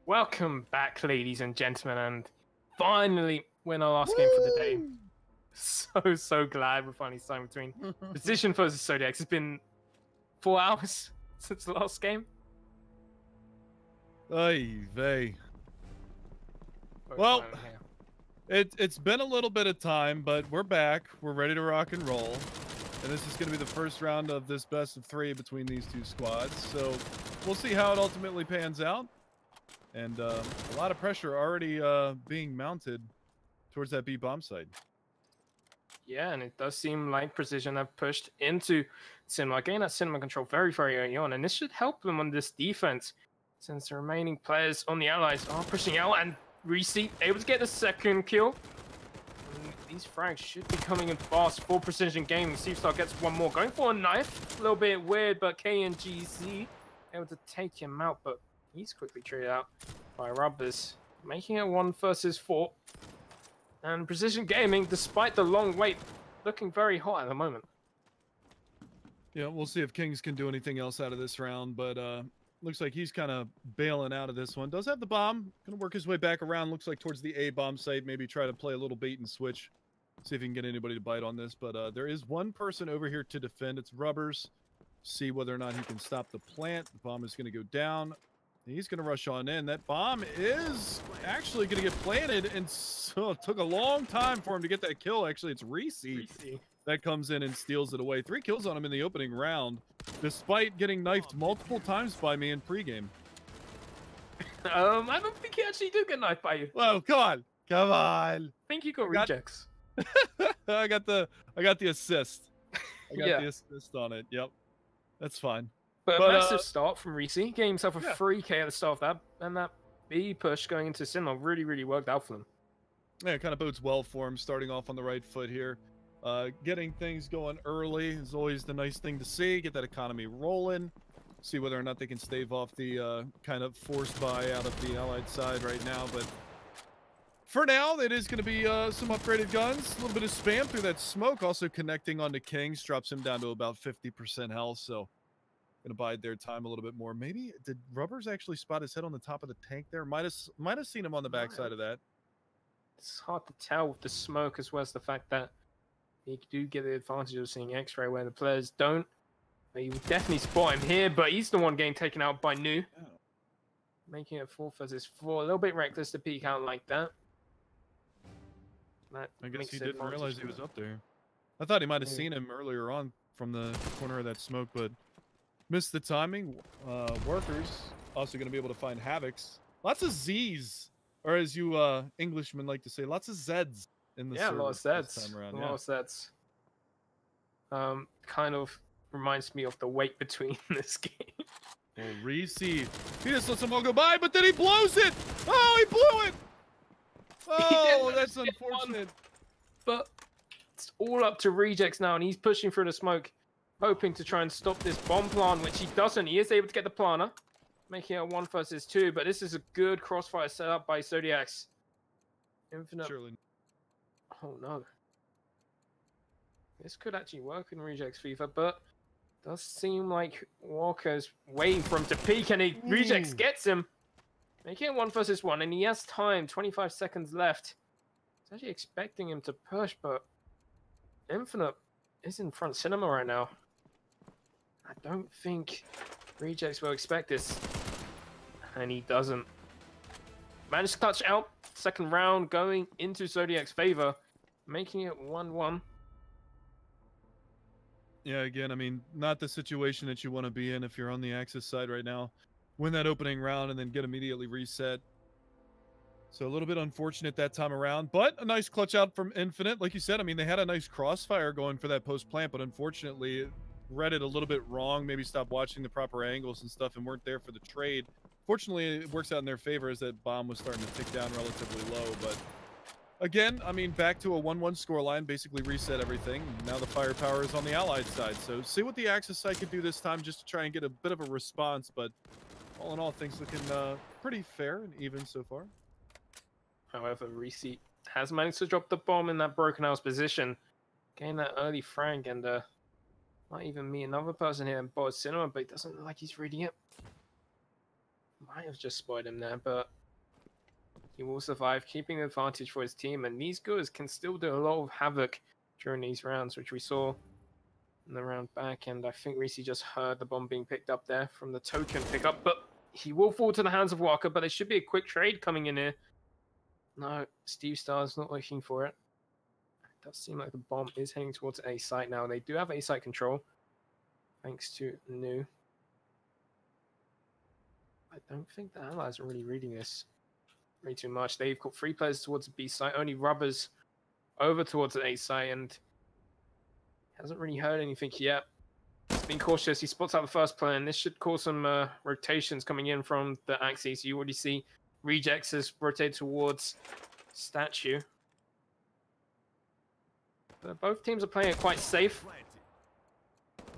Welcome back, ladies and gentlemen, and finally win our last game for the day. So glad we're finally starting between Position versus Zodiacs. It's been 4 hours since the last game. Ay vey. Well, it's been a little bit of time, but we're back. We're ready to rock and roll. And this is going to be the first round of this best of 3 between these two squads. So we'll see how it ultimately pans out. And a lot of pressure already being mounted towards that B bomb site. Yeah, and it does seem like Precision have pushed into Cinema, getting that Cinema control very early on. And this should help them on this defense, since the remaining players on the Allies are pushing out, and Reese able to get the second kill. And these frags should be coming in fast for Precision Gaming. Seafstar gets one more, going for a knife. A little bit weird, but KNGC able to take him out, but he's quickly traded out by Rubbers, making it 1 versus 4. And Precision Gaming, despite the long wait, looking very hot at the moment. Yeah, we'll see if Kings can do anything else out of this round, but looks like he's kind of bailing out of this one. Does have the bomb, gonna work his way back around, looks like towards the A bomb site, maybe try to play a little bait and switch, see if he can get anybody to bite on this, but there is one person over here to defend. It's Rubbers. See whether or not he can stop the plant. The bomb is gonna go down. He's going to rush on in. That bomb is actually going to get planted, and so it took a long time for him to get that kill. Actually, it's Reese that comes in and steals it away. 3 kills on him in the opening round, despite getting knifed multiple times by me in pregame. I don't think he actually did get knifed by you. Well, come on. I think you got rejects. I got the assist. I got the assist on it. Yep. That's fine. But a massive start from Reese, getting himself a 3k at the start of that, and that B push going into Sinnoh really worked out for them. Yeah, it kind of bodes well for him, starting off on the right foot here. Getting things going early is always the nice thing to see. Get that economy rolling. See whether or not they can stave off the kind of forced buy out of the Allied side right now. But for now, it is going to be some upgraded guns. A little bit of spam through that smoke. Also connecting onto Kings. Drops him down to about 50% health, so gonna bide their time a little bit more. Maybe did Rubbers actually spot his head on the top of the tank there? Might have seen him on the backside of that. It's hard to tell with the smoke, as well as the fact that you do get the advantage of seeing X-ray where the players don't. You would definitely spot him here, but he's the one getting taken out by New, making it 4 versus 4. A little bit reckless to peek out like that. I guess he didn't realize he was up there. I thought he might have seen him earlier on from the corner of that smoke, but missed the timing. Workers also going to be able to find Havocs. Lots of Z's, or as you Englishmen like to say, lots of Z's in the a lot of Z's. A lot of Z's. Kind of reminds me of the wait between this game. Well, Reese, he just lets them all go by, but then he blows it. Oh, he blew it. Oh, that's unfortunate. But it's all up to Rejects now, and he's pushing through the smoke, hoping to try and stop this bomb plant, which he doesn't. He is able to get the planter, making it a 1 versus 2, but this is a good crossfire set up by Zodiacs. Infinite. Surely. Oh no. This could actually work in Rejects FIFA, but does seem like Walker's waiting for him to peek, and Rejects gets him, making it 1 versus 1, and he has time, 25 seconds left. He's actually expecting him to push, but Infinite is in front Cinema right now. I don't think Rejects will expect this, and he doesn't. Managed to clutch out. Second round going into Zodiac's favor, making it 1-1. Yeah, again, I mean, not the situation that you want to be in if you're on the Axis side right now. Win that opening round and then get immediately reset. So a little bit unfortunate that time around, but a nice clutch out from Infinite. Like you said, I mean, they had a nice crossfire going for that post-plant, but unfortunately read it a little bit wrong, maybe stopped watching the proper angles and stuff and weren't there for the trade. Fortunately, it works out in their favor as that bomb was starting to tick down relatively low, but again, I mean, back to a 1-1 scoreline, basically reset everything. Now the firepower is on the Allied side, so see what the Axis side could do this time just to try and get a bit of a response, but all in all, things looking pretty fair and even so far. However, Reese has managed to drop the bomb in that broken house position, getting that early frag, and might even meet another person here in Boaz Cinema, but it doesn't look like he's reading it. might have just spotted him there, but he will survive, keeping the advantage for his team. And these guys can still do a lot of havoc during these rounds, which we saw in the round back. And I think Reese just heard the bomb being picked up there from the token pickup, but he will fall to the hands of Walker. But there should be a quick trade coming in here. No, Steve Star's not looking for it. It does seem like the bomb is heading towards A site now. They do have A site control, thanks to Nu. I don't think the allies are really reading this very too much. They've got 3 players towards the B site, only Rubbers over towards the A site, and hasn't really heard anything yet. He's been cautious. He spots out the first player, and this should cause some rotations coming in from the axis. You already see Rejects has rotated towards Statue. But both teams are playing it quite safe.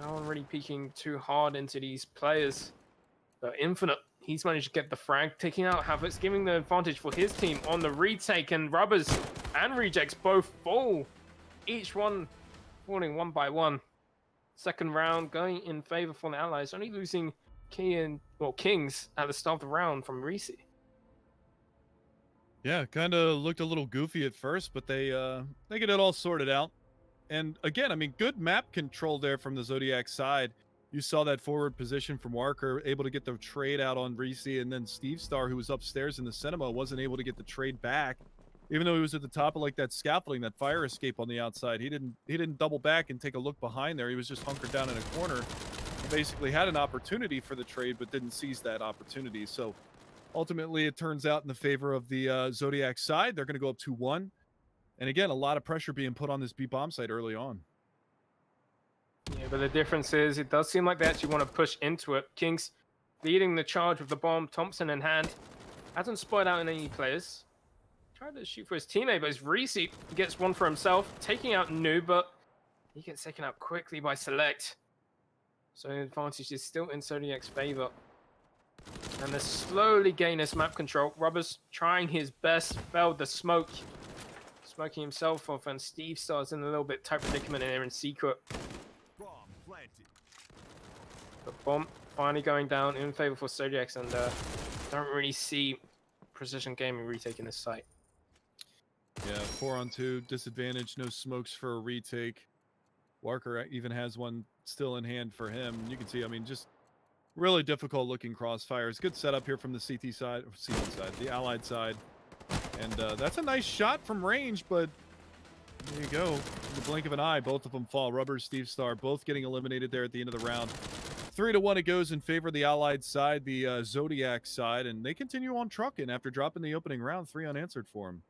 No one really peeking too hard into these players. But Infinite, he's managed to get the frag, taking out Havoc's, giving the advantage for his team on the retake, and Rubbers and Rejects both fall. Each one falling one by one. Second round going in favor for the Allies, only losing Kings at the start of the round from Reese. Yeah, kind of looked a little goofy at first, but they get it all sorted out. And again, I mean, good map control there from the Zodiac side. You saw that forward position from Walker, able to get the trade out on Reese, and then Steve Star, who was upstairs in the cinema, wasn't able to get the trade back, even though he was at the top of like that scaffolding, that fire escape on the outside. He didn't double back and take a look behind there. He was just hunkered down in a corner. He basically had an opportunity for the trade, but didn't seize that opportunity. So ultimately, it turns out in the favor of the Zodiac side. They're going to go up 2-1. And again, a lot of pressure being put on this B bomb site early on. Yeah, but the difference is it does seem like they actually want to push into it. Kings leading the charge with the bomb, Thompson in hand. Hasn't spotted out any players. Tried to shoot for his teammate, but it's Reese gets one for himself, taking out Nu, but he gets taken out quickly by Select. So the advantage is still in Zodiac's favor. And they slowly gain this map control. Rubbers trying his best, failed the smoke. Smoking himself off, and Steve Star's in a little bit tight predicament here in secret. The bomb finally going down in favor for Zodiacs, and don't really see Precision Gaming retaking this site. Yeah, 4-on-2, disadvantage, no smokes for a retake. Walker even has one still in hand for him. You can see, I mean, just really difficult looking crossfires. Good setup here from the CT side, the Allied side. And that's a nice shot from range, but there you go. In the blink of an eye, both of them fall. Rubbers, Steve Star, both getting eliminated there at the end of the round. 3-1 it goes in favor of the Allied side, the Zodiac side, and they continue on trucking after dropping the opening round, 3 unanswered for them.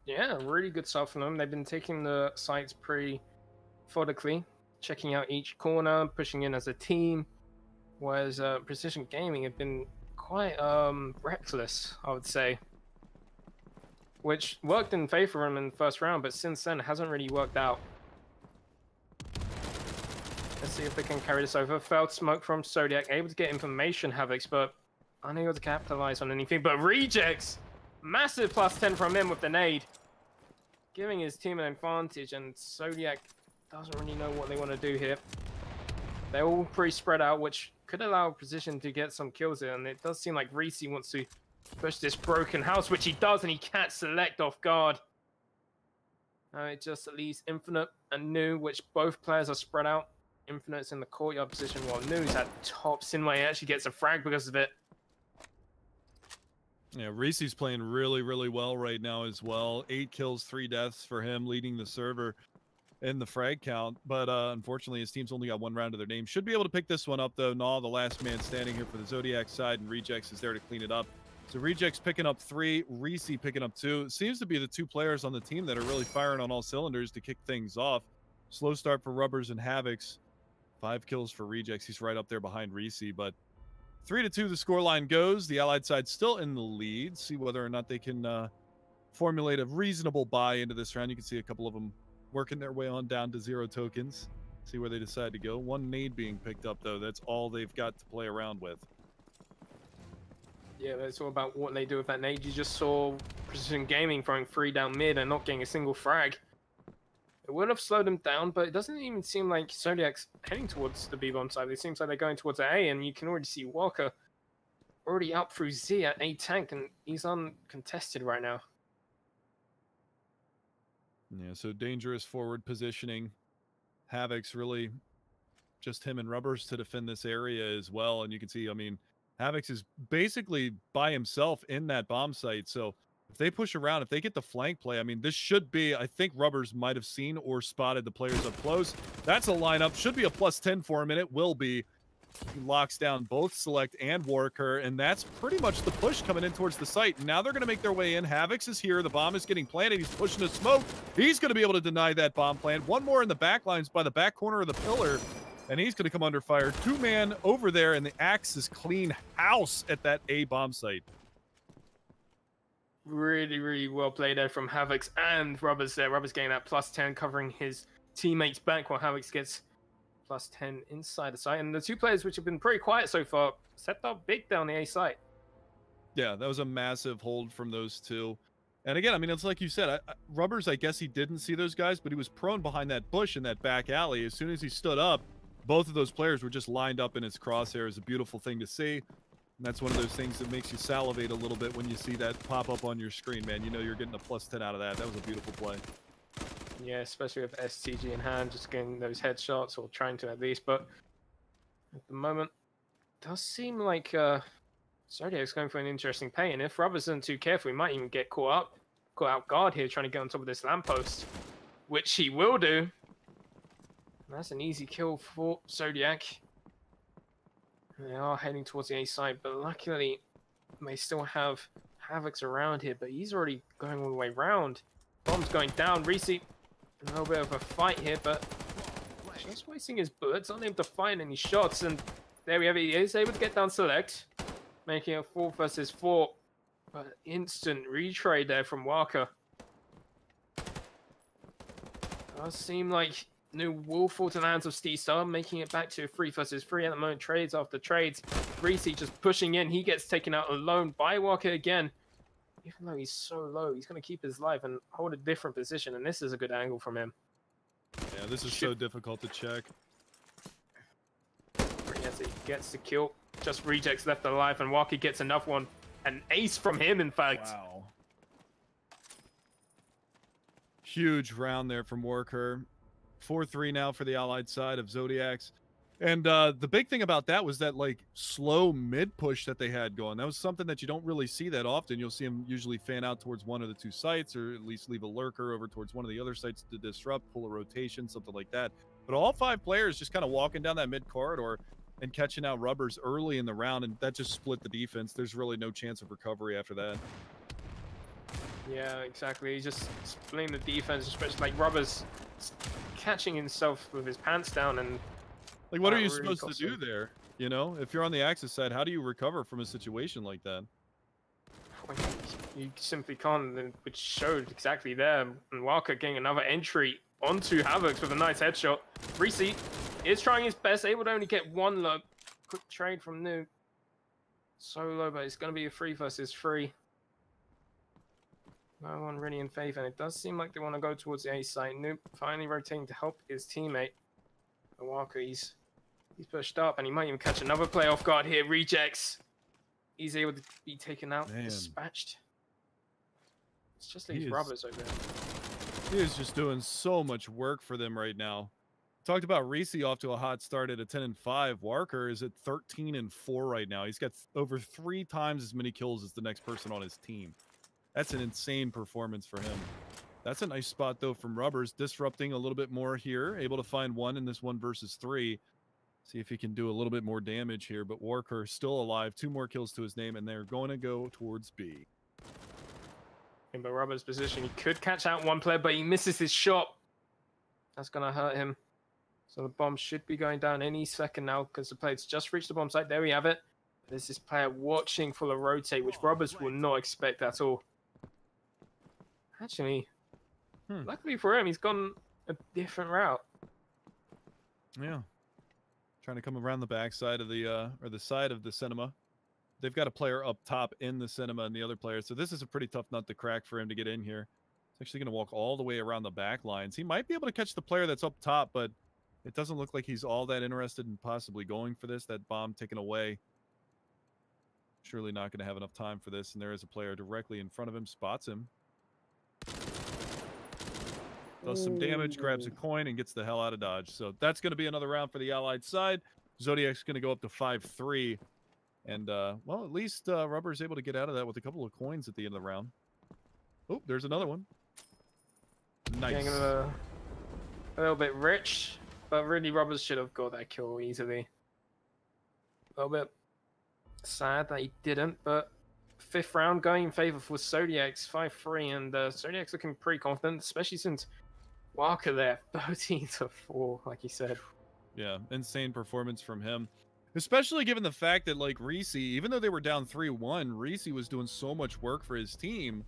Yeah, really good stuff from them. They've been taking the sites pretty methodically, checking out each corner, pushing in as a team, whereas Precision Gaming have been quite reckless, I would say, which worked in favor of them in the first round, but since then it hasn't really worked out. Let's see if they can carry this over. Failed smoke from Zodiac, able to get information, Havocs, but unable to capitalize on anything. But Rejects, massive +10 from him with the nade, giving his team an advantage, and Zodiac doesn't really know what they want to do here. They're all pretty spread out, which could allow Precision to get some kills here, and it does seem like Reese wants to push this broken house, which he does, and he can't Select off guard. It just leaves Infinite and Nu, which both players are spread out. Infinite's in the courtyard position while Nu's at top. Sinway actually gets a frag because of it. Yeah, Reese's playing really, really well right now as well. 8 kills, 3 deaths for him, leading the server in the frag count. But unfortunately, his team's only got 1 round to their name. Should be able to pick this one up, though. Naw, the last man standing here for the Zodiac side, and Rejects is there to clean it up. So Rejects picking up 3, Reese picking up 2. It seems to be the 2 players on the team that are really firing on all cylinders to kick things off. Slow start for Rubbers and Havocs. 5 kills for Rejects. He's right up there behind Reese, but 3-2 the scoreline goes. The Allied side still in the lead. See whether or not they can formulate a reasonable buy into this round. You can see a couple of them working their way on down to 0 tokens. See where they decide to go. 1 nade being picked up, though. That's all they've got to play around with. Yeah, it's all about what they do with that nade. You just saw Precision Gaming throwing 3 down mid and not getting a single frag. It would have slowed them down, but it doesn't even seem like Zodiac's heading towards the B-bomb side. It seems like they're going towards A, and you can already see Walker already up through Z at A tank, and he's uncontested right now. Yeah, so dangerous forward positioning. Havoc's really just him and Rubbers to defend this area as well. And you can see, I mean, Havoc's is basically by himself in that bomb site. So if they push around, if they get the flank play, I mean, this should be, I think Rubbers might have seen or spotted the players up close. That's a lineup. Should be a +10 for him, and it will be. He locks down both Select and Worker, and that's pretty much the push coming in towards the site. Now they're going to make their way in. Havoc's is here. The bomb is getting planted. He's pushing the smoke. He's going to be able to deny that bomb plant. One more in the back lines by the back corner of the pillar, and he's going to come under fire. 2-man over there, and the Axe is clean house at that A bomb site. Really, really well played there from Havoc's and Rubbers there. Rubbers getting that +10, covering his teammates back, while Havoc's gets +10 inside the site. And the two players which have been pretty quiet so far stepped up big down the A site. Yeah, that was a massive hold from those two. And again, I mean, it's like you said, Rubbers, I guess he didn't see those guys, but he was prone behind that bush in that back alley. As soon as he stood up, both of those players were just lined up in his crosshairs. A beautiful thing to see. And that's one of those things that makes you salivate a little bit when you see that pop up on your screen, man. You know you're getting a +10 out of that. That was a beautiful play. Yeah, especially with STG in hand, just getting those headshots, or trying to at least. But at the moment, it does seem like Zodiac's going for an interesting pay. And if Rubbers isn't too careful, he might even get caught out guard here, trying to get on top of this lamppost, which he will do. And that's an easy kill for Zodiac. They are heading towards the A side, but luckily they still have Havoc's around here, but he's already going all the way round. Bomb's going down. Reese, a little bit of a fight here, but just wasting his bullets, unable to find any shots. And there we have it. He is able to get down Select, making a 4 versus 4. But instant retrade there from Walker. Does seem like New will fall to the hands of Steve Star, making it back to 3 versus 3 at the moment. Trades after trades. Reese just pushing in. He gets taken out alone by Walker again. Even though he's so low, he's going to keep his life and hold a different position. And this is a good angle from him. Yeah, this is so difficult to check. Yes, he gets the kill. Just Rejects left alive, and Walker gets enough one. An ace from him, in fact. Wow. Huge round there from Worker. 4-3 now for the allied side of Zodiacs. And the big thing about that was that, like, slow mid-push that they had going. That was something that you don't really see that often. You'll see them usually fan out towards one of the two sites, or at least leave a lurker over towards one of the other sites to disrupt, pull a rotation, something like that. But all 5 players just kind of walking down that mid-corridor and catching out Rubbers early in the round, and that just split the defense. There's really no chance of recovery after that. Yeah, exactly. He's just splitting the defense, especially like Rubbers catching himself with his pants down. And like, what are you supposed to do there? You know, if you're on the Axis side, how do you recover from a situation like that? You simply can't, which showed exactly there. And Walker getting another entry onto Havoc's with a nice headshot. Reese is trying his best, able to only get one look. Quick trade from New. So low, but it's going to be a 3 versus 3. No one really in favor, and it does seem like they want to go towards the A side. Noob finally rotating to help his teammate. And Walker, he's pushed up, and he might even catch another play off guard here. Rejects. He's able to be taken out, dispatched. It's just these Rubbers over there. He is just doing so much work for them right now. Talked about Reese off to a hot start at a 10-5. Walker is at 13-4 right now. He's got over 3 times as many kills as the next person on his team. That's an insane performance for him. That's a nice spot, though, from Rubbers, disrupting a little bit more here. Able to find one in this 1 versus 3. See if he can do a little bit more damage here. But Walker still alive. 2 more kills to his name, and they're going to go towards B. In Rubbers' position, he could catch out one player, but he misses his shot. That's going to hurt him. So the bomb should be going down any second now, because the player's just reached the bomb site. There we have it. There's this player watching for the rotate, which Rubbers will not expect at all. Actually, luckily for him, he's gone a different route. Yeah. Trying to come around the back side of the, or the side of the cinema. They've got a player up top in the cinema and the other player. So this is a pretty tough nut to crack for him to get in here. He's actually going to walk all the way around the back lines. He might be able to catch the player that's up top, but it doesn't look like he's all that interested in possibly going for this. That bomb taken away. Surely not going to have enough time for this, and there is a player directly in front of him, spots him. Does some damage, grabs a coin, and gets the hell out of Dodge. So that's going to be another round for the Allied side. Zodiac's going to go up to 5-3. And, well, at least Rubber's able to get out of that with a couple of coins at the end of the round. Oh, there's another one. Nice. Getting a little bit rich, but really Rubbers should have got that kill easily. A little bit sad that he didn't, but 5th round going in favor for Zodiacs, 5-3, and Zodiacs looking pretty confident, especially since Walker there, 13-4, like you said. Yeah, insane performance from him. Especially given the fact that, like, Reese, even though they were down 3-1, Reese was doing so much work for his team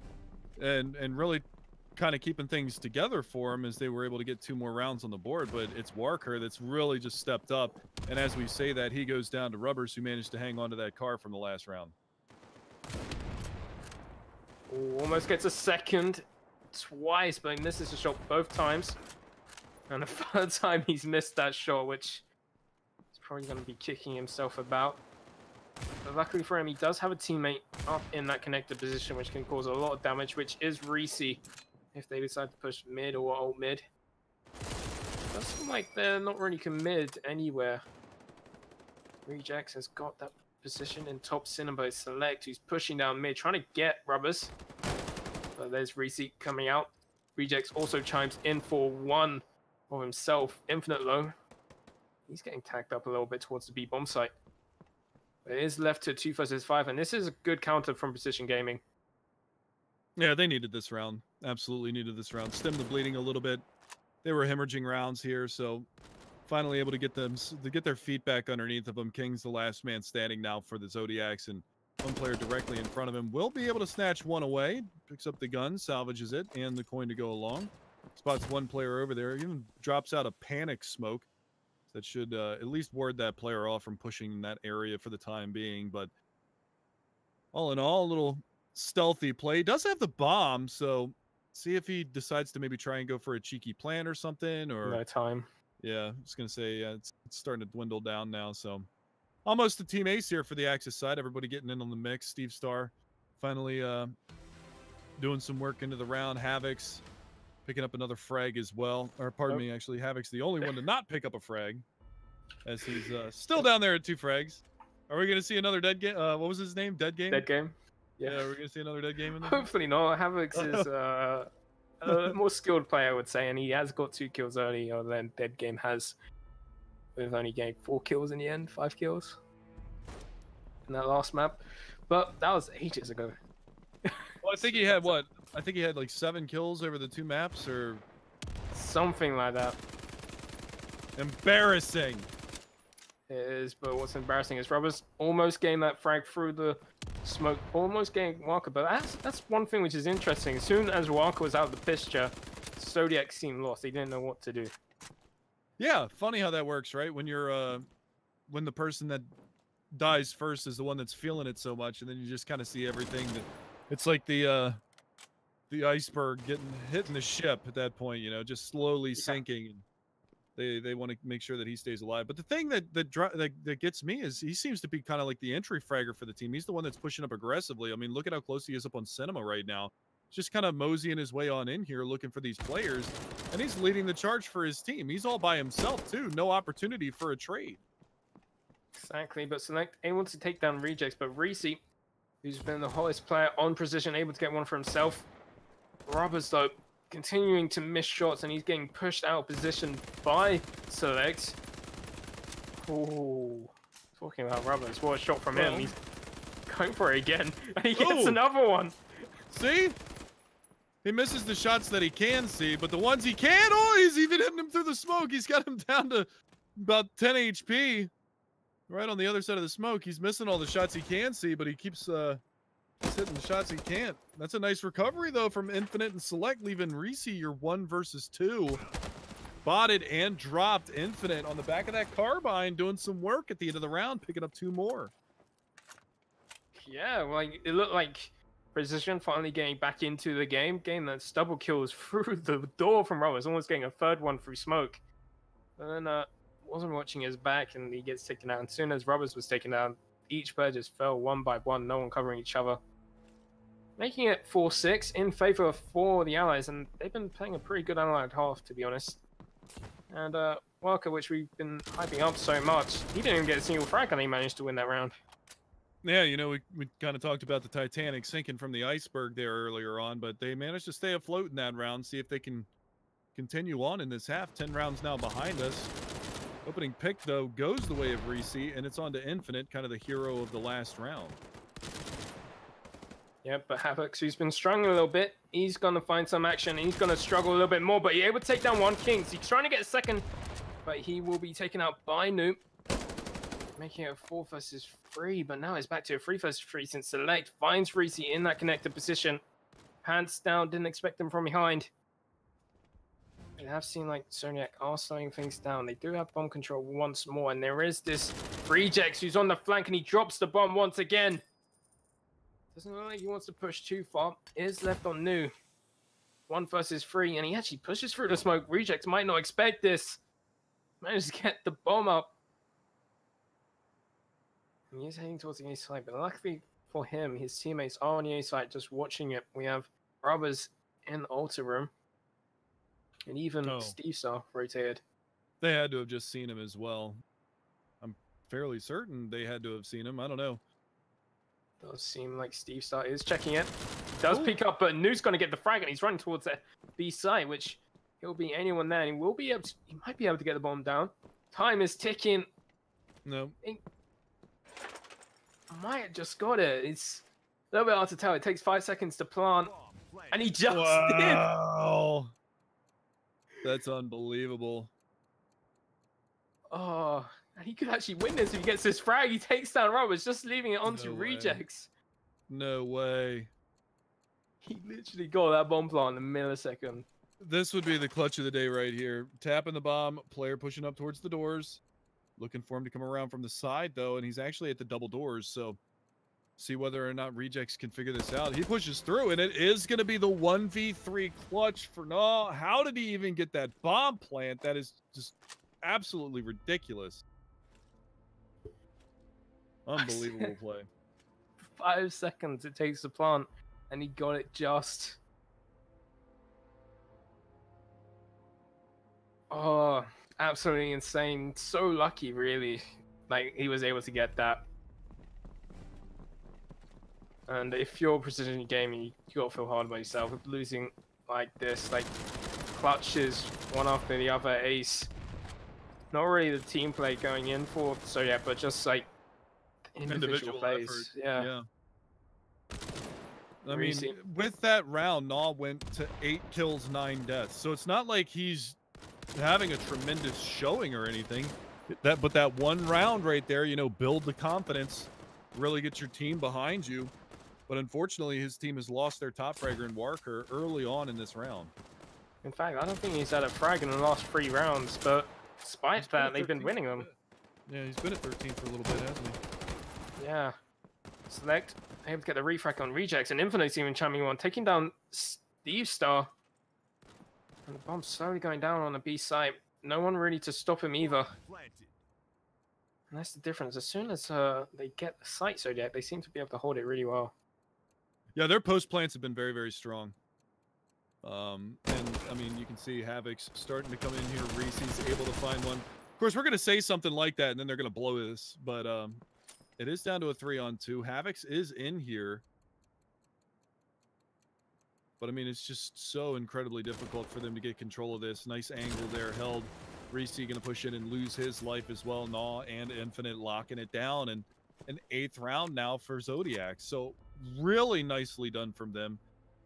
and really kind of keeping things together for him as they were able to get 2 more rounds on the board. But it's Walker that's really just stepped up. And as we say that, he goes down to Rubbers, who managed to hang on to that car from the last round. Ooh, almost gets a second twice, but he misses the shot both times. And the 3rd time he's missed that shot, which is probably going to be kicking himself about. But luckily for him, he does have a teammate up in that connected position, which can cause a lot of damage, which is Reese if they decide to push mid or alt mid. It does seem like they're not really committed anywhere. Rejects has got that position in top Cinnabar Select, who's pushing down mid, trying to get Rubbers. But there's Reese coming out. Rejects also chimes in for one of himself. Infinite low. He's getting tagged up a little bit towards the B-bomb site. It is left to 2 versus 5, and this is a good counter from Precision Gaming. Yeah, they needed this round. Absolutely needed this round. Stem the bleeding a little bit. They were hemorrhaging rounds here, so finally able to get their feet back underneath of them. King's the last man standing now for the Zodiacs, and one player directly in front of him will be able to snatch one away. Picks up the gun, salvages it, and the coin to go along. Spots one player over there. Even drops out a panic smoke. That should at least ward that player off from pushing in that area for the time being. But all in all, a little stealthy play. He does have the bomb, so see if he decides to maybe try and go for a cheeky plant or something. Or no time. Yeah, I was going to say, it's starting to dwindle down now. So almost a team ace here for the Axis side. Everybody getting in on the mix. Steve Starr finally doing some work into the round. Havoc's picking up another frag as well. Or pardon me, actually, Havoc's the only one to not pick up a frag, as he's still down there at 2 frags. Are we going to see another dead game? What was his name? Dead game? Dead game. Yeah, we're going to see another dead game in there? Hopefully not. Havoc's is a more skilled player, I would say, and he has got 2 kills earlier than Dead Game has. With only getting 4 kills in the end, 5 kills in that last map. But that was ages ago. Well, I think he had what? I think he had like 7 kills over the 2 maps, or something like that. Embarrassing. It is, but what's embarrassing is Rubbers almost getting that frag through the smoke, almost getting Walker. But that's one thing which is interesting. As soon as Walker was out of the picture, Zodiac seemed lost. He didn't know what to do. Yeah, funny how that works, right? When you're when the person that dies first is the one that's feeling it so much, and then you just kind of see everything. That it's like the iceberg hitting the ship at that point, you know, just slowly sinking. They want to make sure that he stays alive. But the thing that gets me is he seems to be kind of like the entry fragger for the team. He's the one that's pushing up aggressively. I mean, look at how close he is up on Cinema right now. Just kind of moseying his way on in here, looking for these players, and he's leading the charge for his team. He's all by himself too. No opportunity for a trade. Exactly, but Select able to take down Rejects, but Reese, who's been the hottest player on Precision, able to get one for himself. Rubbers, though, continuing to miss shots, and he's getting pushed out of position by Select. Oh, talking about Rubbers, what a shot from him. He's going for it again, and he gets another one. See? He misses the shots that he can see, but the ones he can't, he's even hitting him through the smoke. He's got him down to about 10 HP. Right on the other side of the smoke. He's missing all the shots he can see, but he keeps hitting the shots he can't. That's a nice recovery, though, from Infinite and Select, leaving Reese your 1 versus 2. Botted and dropped Infinite on the back of that carbine, doing some work at the end of the round, picking up 2 more. Yeah, well, it looked like Precision finally getting back into the game, getting that double kills through the door from Rubbers, almost getting a 3rd one through smoke. And then wasn't watching his back, and he gets taken out. And as soon as Rubbers was taken down, each player just fell one by one, no one covering each other. Making it 4-6 in favor for the Allies, and they've been playing a pretty good allied half, to be honest. And Walker, which we've been hyping up so much, he didn't even get a single frag and he managed to win that round. Yeah, you know, we kind of talked about the Titanic sinking from the iceberg there earlier on, but they managed to stay afloat in that round, see if they can continue on in this half. 10 rounds now behind us. Opening pick, though, goes the way of Reese, and it's on to Infinite, kind of the hero of the last round. Yeah, but Havoc, who's been struggling a little bit, he's going to find some action. He's going to struggle a little bit more, but he's able to take down one Kings. He's trying to get a second, but he will be taken out by Noob, making it a 4 versus 3, but now it's back to a 3 versus 3 since Select finds Reese in that connected position. Hands down, didn't expect them from behind. We have seen like Zodiac are slowing things down. They do have bomb control once more, and there is this Rejects who's on the flank, and he drops the bomb once again. Doesn't look like he wants to push too far. Is left on New. 1 versus 3, and he actually pushes through the smoke. Rejects might not expect this. Managed to get the bomb up. And he's heading towards the A side, but luckily for him, his teammates are on the A side just watching it. We have Robbers in the altar room. And even Steve Star rotated. They had to have just seen him as well. I'm fairly certain they had to have seen him. I don't know. Does seem like Steve Star is checking it. Does pick up, but New's going to get the frag, and he's running towards the B side, which he'll be anyone there. And he will be able to, he might be able to get the bomb down. Time is ticking. No. Might have just got it. It's a little bit hard to tell. It takes 5 seconds to plant, and he just did. That's unbelievable. Oh, and he could actually win this if he gets this frag. He takes down Roberts, just leaving it onto Rejects. No way. He literally got that bomb plant in a millisecond. This would be the clutch of the day right here. Tapping the bomb, player pushing up towards the doors. Looking for him to come around from the side, though, and he's actually at the double doors, so see whether or not Rejects can figure this out. He pushes through, and it is going to be the 1v3 clutch for no. How did he even get that bomb plant? That is just absolutely ridiculous. Unbelievable play. 5 seconds it takes to plant, and he got it just. Oh, absolutely insane. So lucky, really. Like, he was able to get that. And if you're precision gaming, you gotta feel hard by yourself. Losing like this, like clutches one after the other, ace. Not really the team play going in for Zodiac, but just like individual plays. Effort. Yeah. I mean, with that round, Naw went to 8 kills, 9 deaths. So it's not like he's having a tremendous showing or anything. But that one round right there, you know, build the confidence, really get your team behind you. But unfortunately, his team has lost their top fragger in Walker early on in this round. In fact, I don't think he's had a frag in the last 3 rounds, but despite that, they've been winning them. Yeah, he's been at 13 for a little bit, hasn't he? Yeah. Select, able to get the refract on Rejects, and Infinite's even chiming on, taking down Steve Star. And the bomb's slowly going down on the B side. No one really to stop him either. And that's the difference. As soon as they get the site Zodiac, they seem to be able to hold it really well. Yeah, their post plants have been very, very strong. And I mean, you can see Havoc's starting to come in here. Reese's able to find one. Of course, we're going to say something like that, and then they're going to blow this. But it is down to a 3-on-2. Havoc's is in here. But I mean, it's just so incredibly difficult for them to get control of this. Nice angle there held. Reese going to push in and lose his life as well. Naw and Infinite locking it down. And an 8th round now for Zodiacs. So really nicely done from them.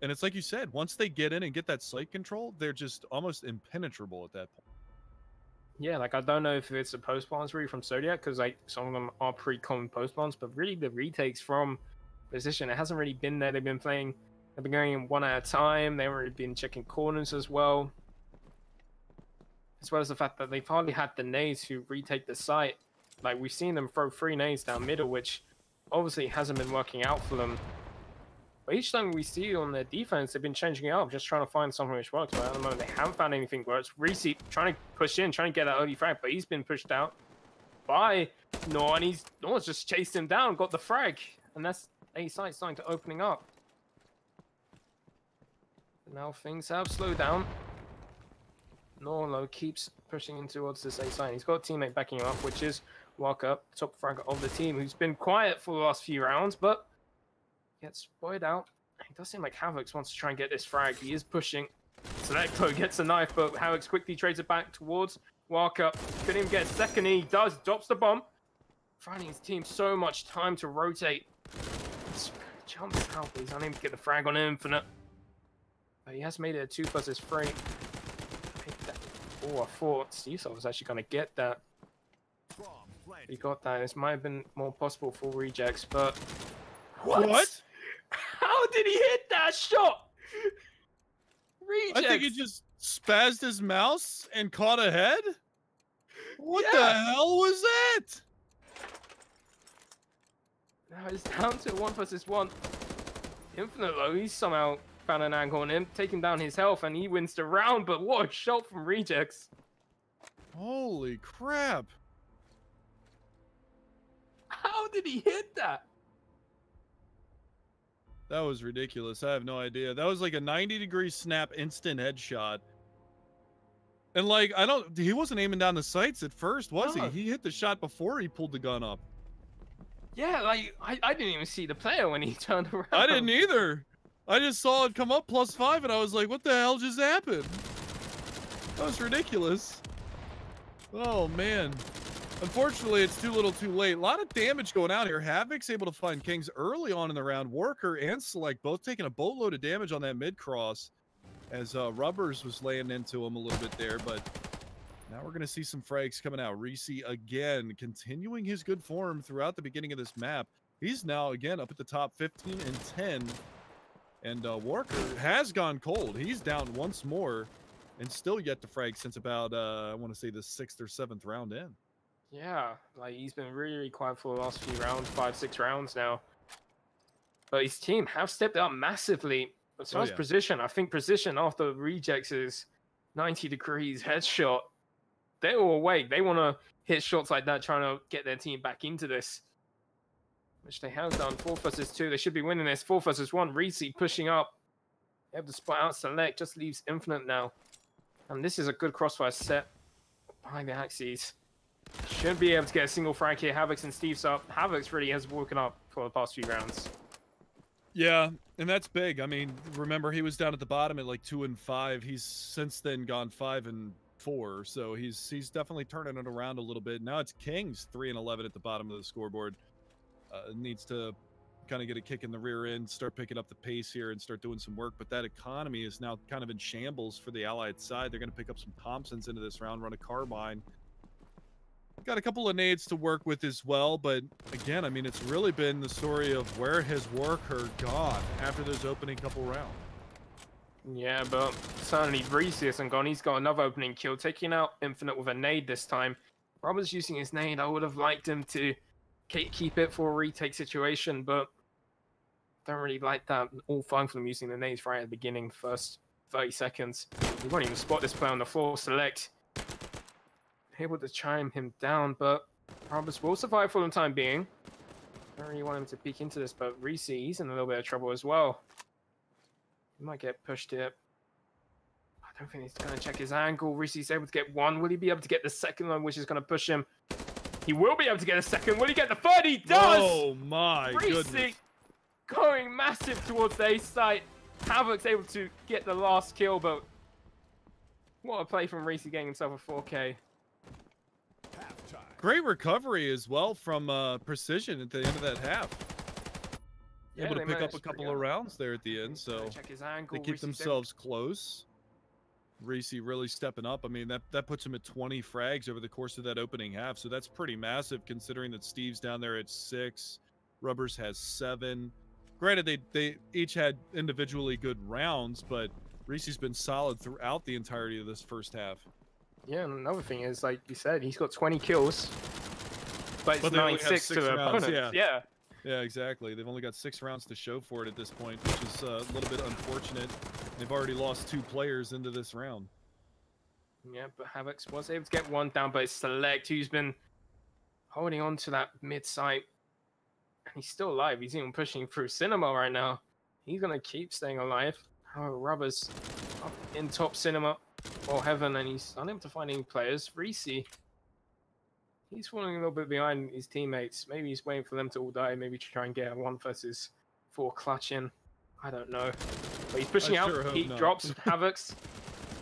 And it's like you said, once they get in and get that site control, they're just almost impenetrable at that point. Yeah, like I don't know if it's a post plans really from Zodiac, because like some of them are pretty common post plans, but really the retakes from position, it hasn't really been there. They've been going in one at a time. They've already been checking corners as well. As well as the fact that they've hardly had the nades who retake the site. Like we've seen them throw 3 nades down middle, which obviously hasn't been working out for them. But each time we see on their defense, they've been changing it up, just trying to find something which works. But at the moment, they haven't found anything works. Reese trying to push in, trying to get that early frag, but he's been pushed out by No, and he's almost just chased him down, got the frag. And that's A site starting to opening up. But now things have slowed down. Norlo keeps pushing in towards this A site. He's got a teammate backing him up, which is Walker, top fragger of the team, who's been quiet for the last few rounds, but gets spoiled out. It does seem like Havoc wants to try and get this frag. He is pushing. Selecto gets a knife, but Havoc quickly trades it back towards Walker. Couldn't even get a second. He does, drops the bomb. Finding his team so much time to rotate. Jumps out, but he's unable to get the frag on Infinite. But he has made it a 2 versus 3. Oh, I thought Steve was actually going to get that. He got that. This might have been more possible for rejects, but... What? How did he hit that shot? Rejects. I think he just spazzed his mouse and caught a head? What the hell was that? Now it's down to 1 versus 1. Infinite though, he's somehow found an angle on him, taking down his health, and he wins the round, but what a shot from Rejects. Holy crap. How did he hit that? That was ridiculous. I have no idea. That was like a 90-degree snap instant headshot. And like, he wasn't aiming down the sights at first, was he? He hit the shot before he pulled the gun up. Yeah, like, I didn't even see the player when he turned around. I didn't either. I just saw it come up +5 and I was like, what the hell just happened? That was ridiculous. Oh, man. Unfortunately, it's too little too late. A lot of damage going out here. Havoc's able to find Kings early on in the round. Worker and Select both taking a boatload of damage on that mid-cross as Rubbers was laying into him a little bit there, but now we're going to see some frags coming out. Reese again continuing his good form throughout the beginning of this map. He's now again up at the top 15 and 10, and Walker has gone cold. He's down once more and still yet to frag since about I want to say the 6th or 7th round in. Yeah, like he's been really, really quiet for the last few rounds, 5-6 rounds now. But his team have stepped up massively. As far as position, I think position after Rejects is 90 degrees headshot. They're all awake. They want to hit shots like that, trying to get their team back into this. Which they have done. 4 versus 2. They should be winning this. 4 versus 1. Reese pushing up. They have to spot out Select. Just leaves Infinite now. And this is a good crossfire set behind the axes. Shouldn't be able to get a single frag here. Havoc's and Steve's up. Havoc's really has woken up for the past few rounds. Yeah, and that's big. I mean, remember he was down at the bottom at like 2 and 5. He's since then gone 5 and 4. So he's definitely turning it around a little bit. Now it's Kings 3 and 11 at the bottom of the scoreboard. Needs to kind of get a kick in the rear end, start picking up the pace here and start doing some work. But that economy is now kind of in shambles for the Allied side. They're going to pick up some Thompsons into this round, run a carbine. Got a couple of nades to work with as well, but again, I mean, it's really been the story of where has Worker gone after those opening couple rounds. Yeah, but certainly Reese isn't gone. He's got another opening kill, taking out Infinite with a nade this time. Robert's using his nade. I would have liked him to keep it for a retake situation, but don't really like that. All fine for them using the nades right at the beginning, first 30 seconds. We won't even spot this player on the floor. Select able to chime him down, but Roberts will survive for the time being. Don't really want him to peek into this, but Reese, he's in a little bit of trouble as well. He might get pushed here. I don't think he's going to check his angle. Reese's able to get one. Will he be able to get the second one, which is going to push him? He will be able to get a second. Will he get the third? He does! Oh my goodness. Reese going massive towards the ace site. Havoc's able to get the last kill, but what a play from Reese getting himself a 4K. Great recovery as well from Precision at the end of that half. Yeah, able to pick up a couple of rounds there at the end, so check his angle. they keep themselves close. Reese really stepping up. I mean, that puts him at 20 frags over the course of that opening half, so that's pretty massive considering that Steve's down there at 6. Rubbers has 7. Granted, they each had individually good rounds, but Reese's been solid throughout the entirety of this first half. Yeah, and another thing is, like you said, he's got 20 kills, but it's 9-6 to the opponent. Yeah, exactly. They've only got 6 rounds to show for it at this point, which is a little bit unfortunate. They've already lost 2 players into this round. Yeah, but Havoc was able to get one down, but it's Select who's been holding on to that mid site. And he's still alive. He's even pushing through Cinema right now. He's going to keep staying alive. Oh, Rubber's up in top Cinema or Heaven, and he's unable to find any players. Reese, he's falling a little bit behind his teammates. Maybe he's waiting for them to all die. Maybe to try and get a 1 versus 4 clutch in. I don't know. But he's pushing out. He drops Havocs.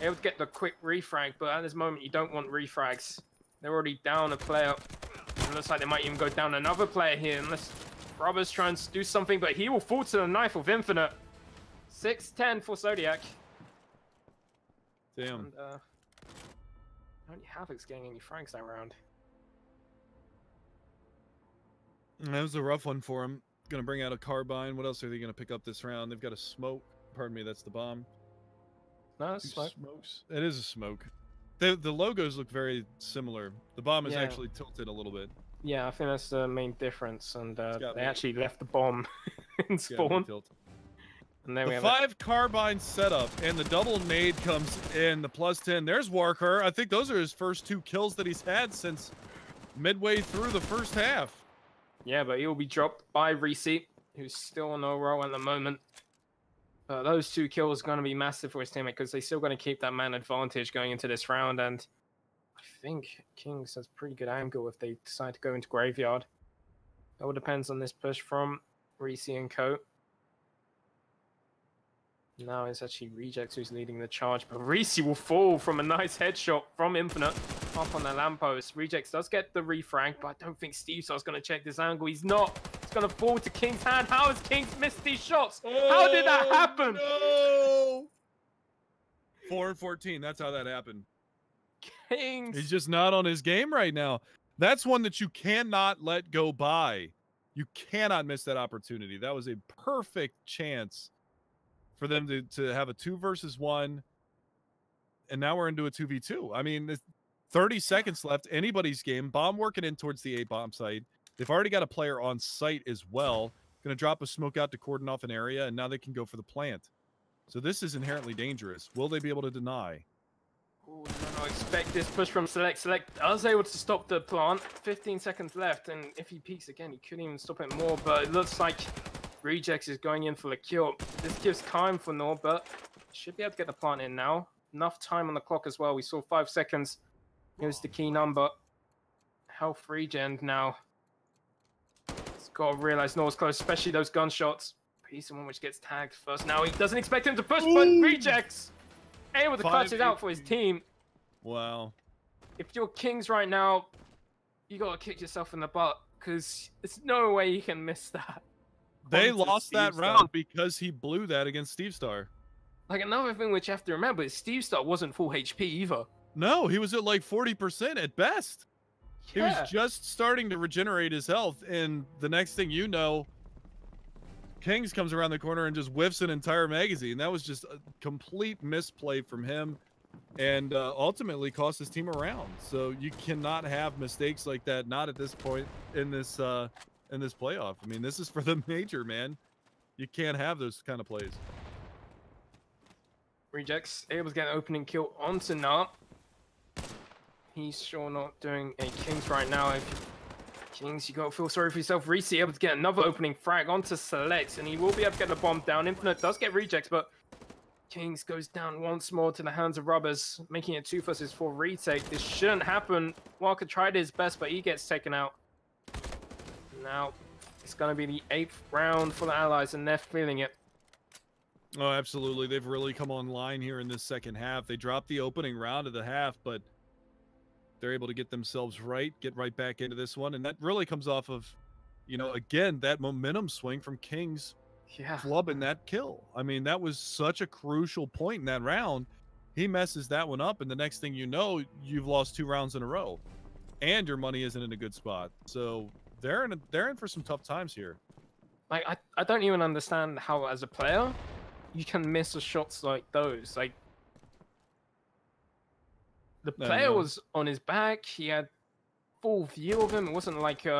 Able to get the quick refrag, but at this moment you don't want refrags. They're already down a player. It looks like they might even go down another player here unless Robert's trying to do something, but he will fall to the knife with Infinite. 6-10 for Zodiac. Damn. And, only Havoc's getting any frags that round. That was a rough one for him. Gonna bring out a carbine. What else are they gonna pick up this round? They've got a smoke. Pardon me, that's the bomb. No, it's smoke. Smokes. It is a smoke. The logos look very similar. The bomb is actually tilted a little bit. Yeah, I think that's the main difference. And they actually left the bomb in spawn. And there we have 5 carbine setup and the double nade comes in. The +10. There's Walker. I think those are his first 2 kills that he's had since midway through the first half. Yeah, but he'll be dropped by Reese, who's still on no roll at the moment. Those 2 kills are going to be massive for his teammate because they're still going to keep that man advantage going into this round. And I think Kings has pretty good angle if they decide to go into Graveyard. It all depends on this push from Reese and Co. Now it's actually Rejects who's leading the charge, but Reese will fall from a nice headshot from Infinite up on the lamppost. Rejects does get the refrag, but I don't think Steve Star's going to check this angle. He's not. It's going to fall to King's hand. How has Kings missed these shots? How did that happen? No! 4 and 14. That's how that happened. Kings. He's just not on his game right now. That's one that you cannot let go by. You cannot miss that opportunity. That was a perfect chance for them to have a 2 versus 1, and now we're into a 2v2. I mean, 30 seconds left, anybody's game. Bomb working in towards the A-bomb site. They've already got a player on site as well. Going to drop a smoke out to cordon off an area, and now they can go for the plant. So this is inherently dangerous. Will they be able to deny? Oh, no, expect this push from Select. Select was able to stop the plant. 15 seconds left, and if he peeks again, he couldn't even stop it more, but it looks like Rejects is going in for the kill. This gives time for Nor, but should be able to get the plant in now. Enough time on the clock as well. We saw 5 seconds. Here's the key number. Health regen now. He's got to realize Nor's close, especially those gunshots. He's the one which gets tagged first. Now he doesn't expect him to push, but Rejects able to clutch it out for his team. Wow. If you're Kings right now, you got to kick yourself in the butt because there's no way you can miss that. They lost that round because he blew that against Steve Star. Like, another thing which you have to remember is Steve Star wasn't full HP either. No, he was at like 40% at best. Yeah. He was just starting to regenerate his health, and the next thing you know, Kings comes around the corner and just whiffs an entire magazine. That was just a complete misplay from him, and ultimately cost his team a round. So you cannot have mistakes like that, not at this point in this playoff. I mean, this is for the major, man. You can't have those kind of plays. Rejects able to get an opening kill onto Nart. He's sure not doing a Kings right now. If Kings, you gotta feel sorry for yourself. Reese able to get another opening frag onto Select, and he will be able to get the bomb down. Infinite does get Rejects, but Kings goes down once more to the hands of Rubbers, making it 2 versus 4 retake. This shouldn't happen. Walker tried his best, but he gets taken out. Now, it's going to be the 8th round for the Allies, and they're feeling it. Oh, absolutely. They've really come online here in this second half. They dropped the opening round of the half, but they're able to get themselves right, get right back into this one. And that really comes off of, you know, again, that momentum swing from Kings flubbing that kill. I mean, that was such a crucial point in that round. He messes that one up, and the next thing you know, you've lost 2 rounds in a row. And your money isn't in a good spot. So they're in for some tough times here. Like, I don't even understand how, as a player, you can miss shots like those. Like, the player was on his back. He had full view of him. It wasn't like he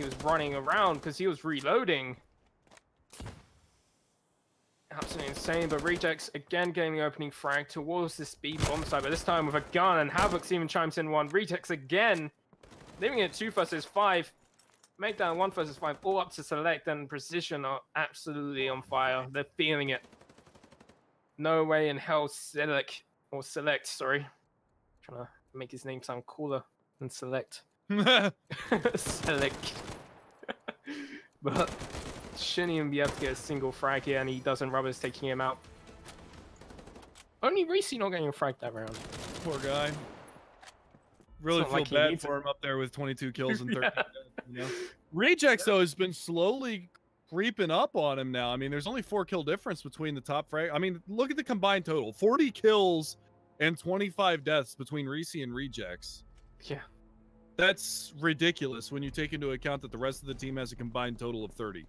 was running around because he was reloading. Absolutely insane. But Rejects again getting the opening frag towards the speed bomb side, but this time with a gun, and Havoc even chimes in one. Rejects again leaving it 2 versus 5. Make down 1 versus 5, all up to Select, and Precision are absolutely on fire. They're feeling it. No way in hell Select, sorry. Trying to make his name sound cooler than Select. Select. But shouldn't even be able to get a single frag here, and he doesn't. Robert's taking him out. Only Reese not getting a frag that round. Poor guy. Really feel like bad for him up there with 22 kills and 13 Yeah. you know? Rejects, though, has been slowly creeping up on him now. I mean, there's only 4 kill difference between the top frag. I mean, look at the combined total. 40 kills and 25 deaths between Reese and Rejects. Yeah. That's ridiculous when you take into account that the rest of the team has a combined total of 30.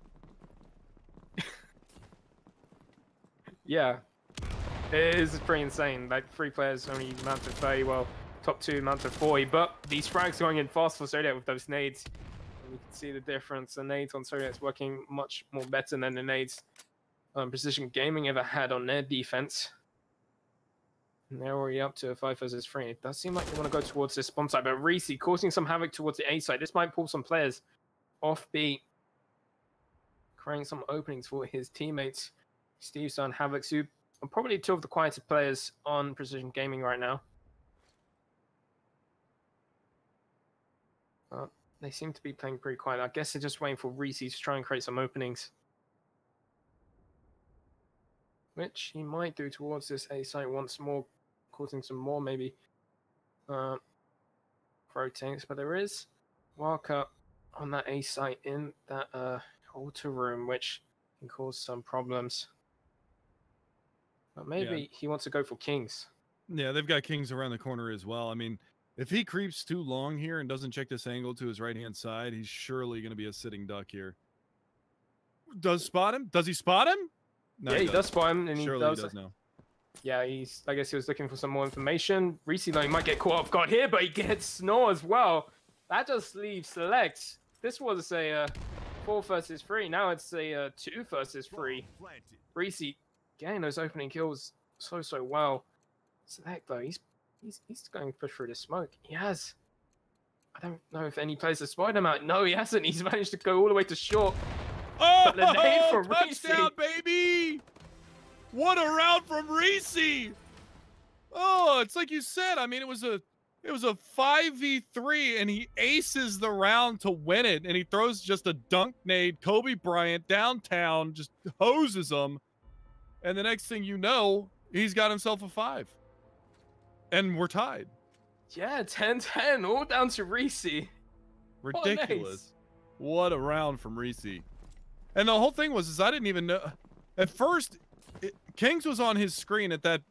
Yeah. It is pretty insane. Like, 3 players only amount to 30, well, top 2 amount to 40. But these frags going in fast for Zodiac with those nades. And you can see the difference. The nades on Zodiac's working much more better than the nades Precision Gaming ever had on their defense. And they're already up to a 5 versus 3. It does seem like they want to go towards this spawn side, but Reese causing some havoc towards the A side. This might pull some players off beat, creating some openings for his teammates. Steve's on Havoc, who are probably 2 of the quieter players on Precision Gaming right now. They seem to be playing pretty quiet. I guess they're just waiting for Reese to try and create some openings, which he might do towards this A site once more, causing some more maybe rotates. But there is Walker on that A site in that altar room, which can cause some problems. But maybe he wants to go for Kings. Yeah, they've got Kings around the corner as well. I mean, if he creeps too long here and doesn't check this angle to his right-hand side, he's surely going to be a sitting duck here. Does spot him? Does he spot him? No, Yeah, he does spot him, and surely he does now. Yeah, I guess he was looking for some more information. Reese, though, he might get caught off guard here, but he gets Snore as well. That just leaves Select. This was a 4 versus 3. Now it's a 2 versus 3. Reese getting those opening kills so well. Select, though, he's going to push through the smoke. He has. I don't know if any players have spotted him out. No, he hasn't. He's managed to go all the way to short. Oh, but the nade from touchdown, baby! What a round from Reese! Oh, it's like you said. I mean, it was a 5v3, and he aces the round to win it. And he throws just a dunk nade. Kobe Bryant downtown just hoses him. And the next thing you know, he's got himself a 5. And we're tied. Yeah, 10-10, all down to Reese. Ridiculous. What a round from Reese. And the whole thing was I didn't even know. At first, Kings was on his screen at that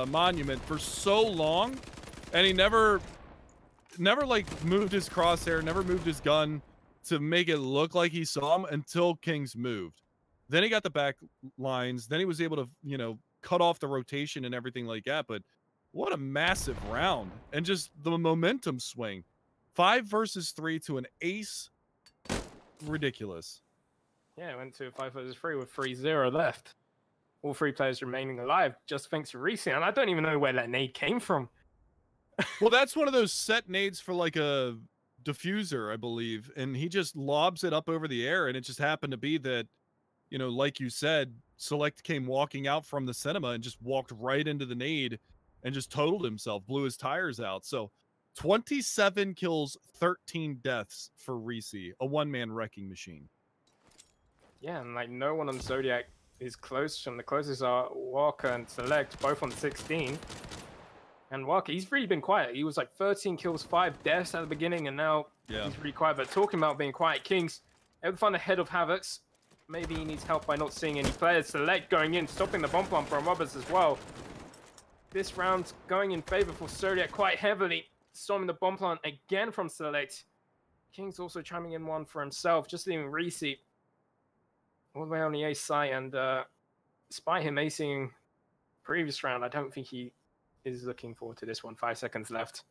monument for so long, and he never like moved his crosshair, never moved his gun to make it look like he saw him until Kings moved. Then he got the back lines. Then he was able to, you know, cut off the rotation and everything like that. But what a massive round, and just the momentum swing. 5 versus 3 to an ace. Ridiculous. Yeah, it went to a 5 versus 3 with 3-0 left. All 3 players remaining alive, just thanks to Reese. And I don't even know where that nade came from. Well, that's one of those set nades for like a diffuser, I believe. And he just lobs it up over the air. And it just happened to be that, you know, like you said, Select came walking out from the cinema and just walked right into the nade and just totaled himself, blew his tires out. So 27 kills, 13 deaths for Reese, a one-man wrecking machine. Yeah, and like no one on Zodiac is close, and the closest are Walker and Select, both on 16. And Walker, he's really been quiet. He was like 13 kills, 5 deaths at the beginning, and now he's really quiet. But talking about being quiet, Kings, able to find the head of Havocs. Maybe he needs help by not seeing any players. Select going in, stopping the bomb pump from Roberts as well. This round's going in favor for Zodiac quite heavily. Storming the bomb plant again from Select. King's also chiming in one for himself, just leaving Reese all the way on the ace side. And despite him acing previous round, I don't think he is looking forward to this one. 5 seconds left.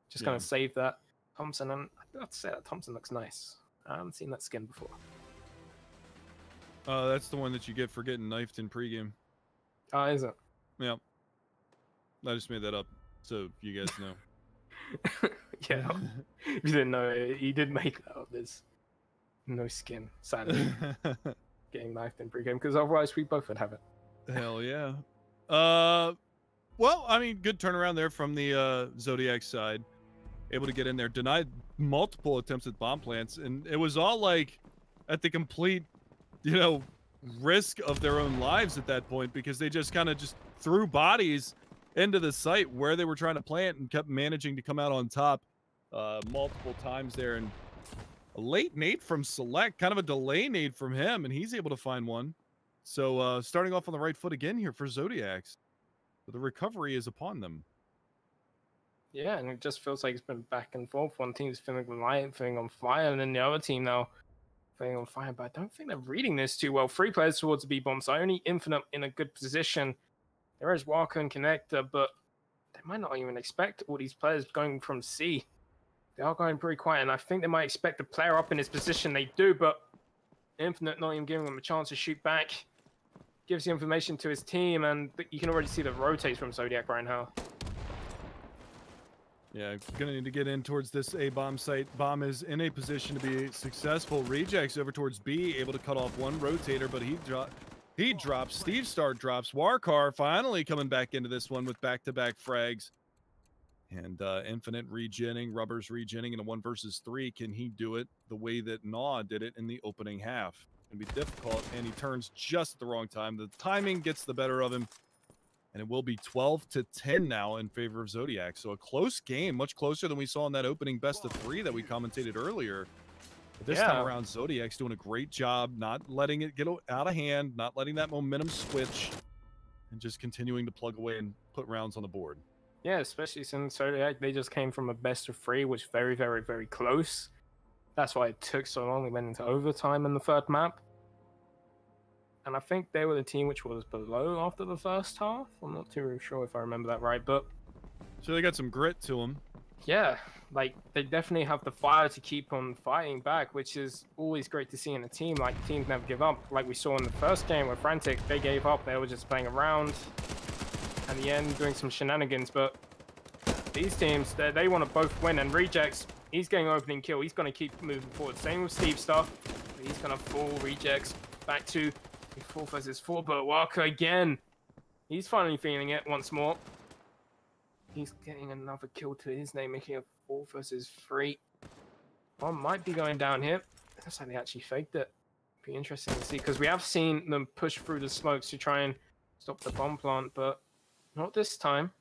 Just going to save that. Thompson, and I'd have to say that Thompson looks nice. I haven't seen that skin before. That's the one that you get for getting knifed in pregame. Oh, is it? Yeah. I just made that up so you guys know. Yeah, if you didn't know, he did make that up. There's no skin, sadly, getting knifed in pregame, because otherwise we both would have it. Hell yeah. Well, I mean, good turnaround there from the Zodiac side. Able to get in there, denied multiple attempts at bomb plants, and it was all like at the complete, you know, risk of their own lives at that point, because they just kind of just threw bodies into the site where they were trying to plant and kept managing to come out on top multiple times there. And a late nade from Select, kind of a delay nade from him, and he's able to find one. So starting off on the right foot again here for Zodiacs. The recovery is upon them. Yeah, and it just feels like it's been back and forth. One team's feeling light, feeling on fire, and then the other team now feeling on fire. But I don't think they're reading this too well. 3 players towards the B-bomb, so only Infinite in a good position. There is Walker and Connector, but they might not even expect all these players going from C. They are going pretty quiet, and I think they might expect the player up in his position. They do, but Infinite not even giving them a chance to shoot back. Gives the information to his team, and you can already see the rotates from Zodiac right now. Yeah, gonna need to get in towards this A-bomb site. Bomb is in a position to be successful. Rejects over towards B, able to cut off one rotator, but he drops. Steve Star drops. Warcar finally coming back into this one with back-to-back frags. And Infinite regenning, Rubbers regenning in a 1 versus 3. Can he do it the way that Gnaw did it in the opening half? It's gonna be difficult, and he turns just at the wrong time. The timing gets the better of him. And it will be 12-10 now in favor of Zodiac. So a close game, much closer than we saw in that opening best of 3 that we commentated earlier. But this time around, Zodiac's doing a great job, not letting it get out of hand, not letting that momentum switch, and just continuing to plug away and put rounds on the board. Yeah, especially since Zodiac, they just came from a best of 3, which very, very, very close. That's why it took so long. They went into overtime in the 3rd map. And I think they were the team which was below after the 1st half. I'm not too sure if I remember that right, but... So they got some grit to them. Yeah, like, they definitely have the fire to keep on fighting back, which is always great to see in a team. Like, teams never give up. Like we saw in the first game with Frantic, they gave up. They were just playing around. At the end, doing some shenanigans, but these teams, they want to both win. And Rejects, he's getting opening kill. He's going to keep moving forward. Same with Steve Stuff. He's going to fall. Rejects back to 4 versus 4, but Walker again. He's finally feeling it once more. He's getting another kill to his name, making it 4 versus 3. One might be going down here. Looks like they actually faked it. Be interesting to see, because we have seen them push through the smokes to try and stop the bomb plant, but not this time.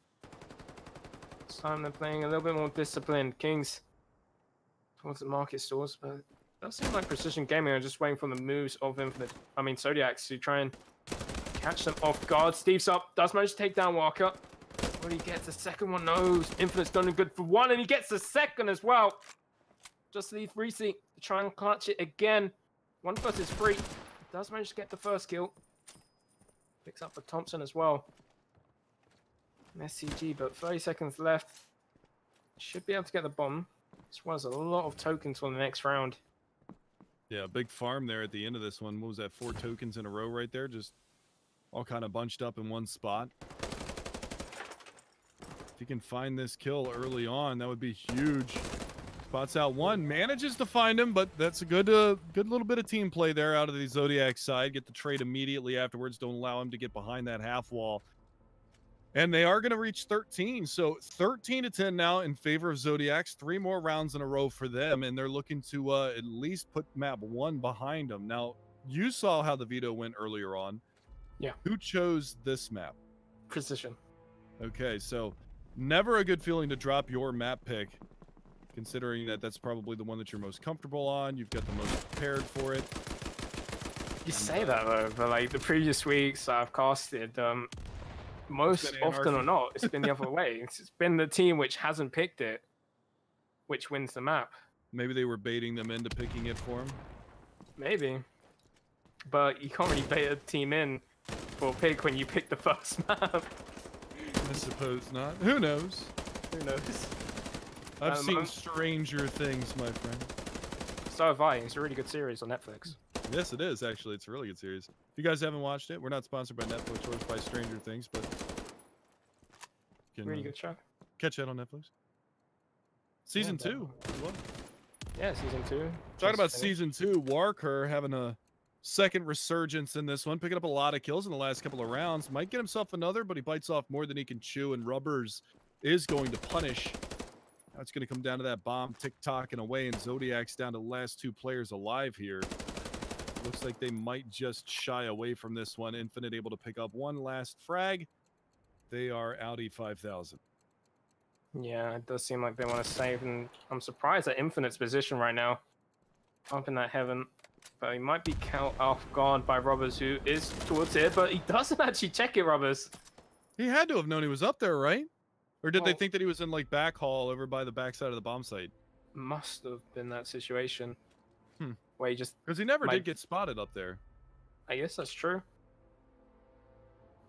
This time they're playing a little bit more disciplined. Kings towards the market stores, but it does seem like Precision Gaming are just waiting for the moves of Zodiacs to try and catch them off guard. Steve's up, does manage to take down Walker. But he gets a second one. No, Infinite's done good for 1, and he gets the second as well. Just leave Reese to try and clutch it again. 1 versus 3. Does manage to get the first kill. Picks up for Thompson as well. SCG, but 30 seconds left. Should be able to get the bomb. This was a lot of tokens for the next round. Yeah, big farm there at the end of this one. What was that? 4 tokens in a row right there, just all kind of bunched up in one spot. If you can find this kill early on, that would be huge. Spots out 1, manages to find him, but that's a good little bit of team play there out of the Zodiac side. Get the trade immediately afterwards. Don't allow him to get behind that half wall. And they are going to reach 13. So 13-10 now in favor of Zodiacs. 3 more rounds in a row for them, and they're looking to at least put map 1 behind them. Now, you saw how the veto went earlier on. Yeah. Who chose this map? Precision. Okay, so never a good feeling to drop your map pick, considering that that's probably the one that you're most comfortable on. You've got the most prepared for it. You say that, though, but like the previous weeks I've casted, most often or not, it's been the other way. It's been the team which hasn't picked it, which wins the map. Maybe they were baiting them into picking it for them. Maybe. But you can't really bait a team in for a pick when you pick the first map. I suppose not. Who knows? Who knows? I've seen stranger things, my friend. So have I. It's a really good series on Netflix. Yes, it is, actually. It's a really good series. If you guys haven't watched it, we're not sponsored by Netflix or by Stranger Things, but... Really good show. Catch that on Netflix. Season 2. Yeah, season 2. Talking about season 2, Warker having a second resurgence in this one, picking up a lot of kills in the last couple of rounds. Might get himself another, but he bites off more than he can chew, and Rubbers is going to punish. Now it's going to come down to that bomb tick-tocking away, and Zodiac's down to the last 2 players alive here. Looks like they might just shy away from this one. Infinite able to pick up one last frag. They are Audi 5000. Yeah, it does seem like they want to save, and I'm surprised at Infinite's position right now. Up in that heaven. But he might be caught off guard by Rubbers, who is towards here, but he doesn't actually check it, Rubbers. He had to have known he was up there, right? Or did they think that he was in, like, back hall over by the backside of the bomb site? Must have been that situation. Where he just... Because he never did get spotted up there. I guess that's true.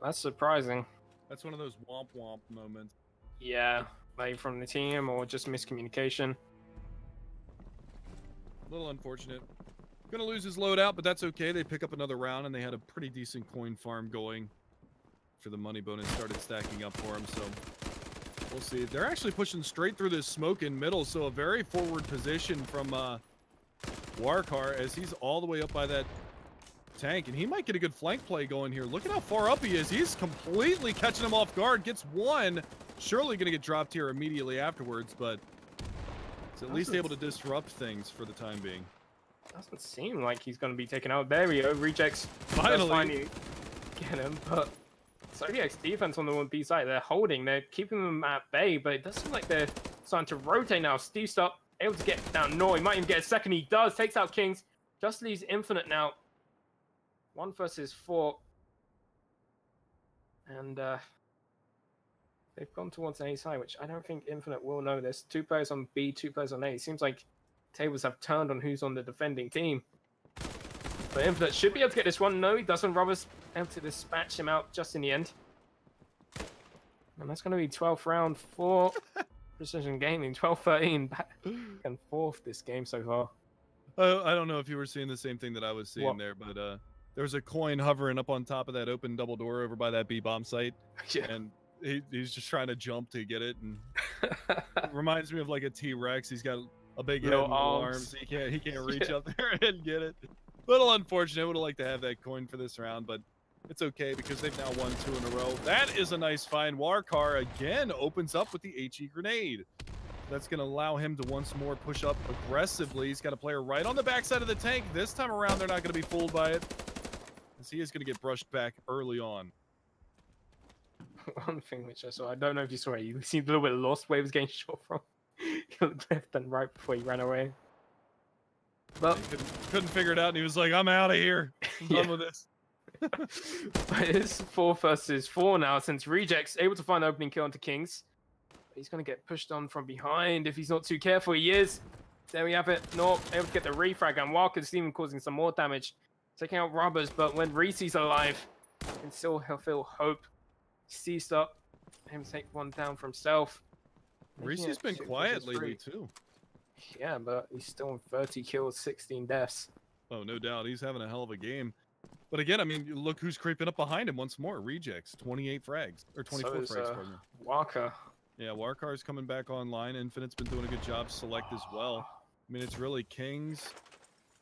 That's surprising. That's one of those womp-womp moments. Yeah, maybe from the team or just miscommunication. A little unfortunate. Gonna lose his loadout, but that's okay. They pick up another round, and they had a pretty decent coin farm going after the money bonus started stacking up for him, so we'll see. They're actually pushing straight through this smoke in middle, so a very forward position from Warkar as he's all the way up by that tank, and he might get a good flank play going here. Look at how far up he is. He's completely catching him off guard. Gets one. Surely going to get dropped here immediately afterwards, but it's at least able to disrupt things for the time being. Doesn't seem like he's going to be taken out. There we go. Rejects finally get him, but Zodiac's defense on the 1B side, they're holding. They're keeping them at bay, but it does seem like they're starting to rotate now. Steve Stop able to get down. No, he might even get a second. He does. Takes out Kings. Just leaves Infinite now. 1 versus 4. And they've gone towards A side, which I don't think Infinite will know. There's 2 players on B, 2 players on A. It seems like tables have turned on who's on the defending team. But Infinite should be able to get this one. No, he doesn't. Robbers able to dispatch him out just in the end. And that's going to be 12th round for Precision Gaming. 12-13 back and forth this game so far. I don't know if you were seeing the same thing that I was seeing there, but there was a coin hovering up on top of that open double door over by that B bomb site. Yeah. And he's just trying to jump to get it, and it reminds me of like a T-Rex. He's got a big head and arms. He can't reach up there and get it. Little unfortunate. Would have liked to have that coin for this round, but it's okay because they've now won 2 in a row. That is a nice find. Warkar again opens up with the HE grenade. That's going to allow him to once more push up aggressively. He's got a player right on the backside of the tank. This time around, they're not going to be fooled by it, as he is going to get brushed back early on. One thing which I saw, I don't know if you saw it, he seemed a little bit lost where he was getting shot from. He looked left and right before he ran away. But he couldn't figure it out, and he was like, I'm out of here. I'm done with this. But it's 4 versus 4 now, since Rejects able to find an opening kill onto Kings. But he's going to get pushed on from behind if he's not too careful. He is. There we have it. No, able to get the refrag, and Walker's even causing some more damage. Taking out Robbers, but when Reese's alive, he can still feel hope. Sees up, him take one down for himself. Reese's been quiet lately too. Yeah, but he's still on 30 kills, 16 deaths. Oh, no doubt. He's having a hell of a game. But again, I mean, look who's creeping up behind him once more. Rejects, 28 frags. Or 24 frags, pardon me. Walker. Yeah, Warkar's coming back online. Infinite's been doing a good job. Select as well. I mean, it's really Kings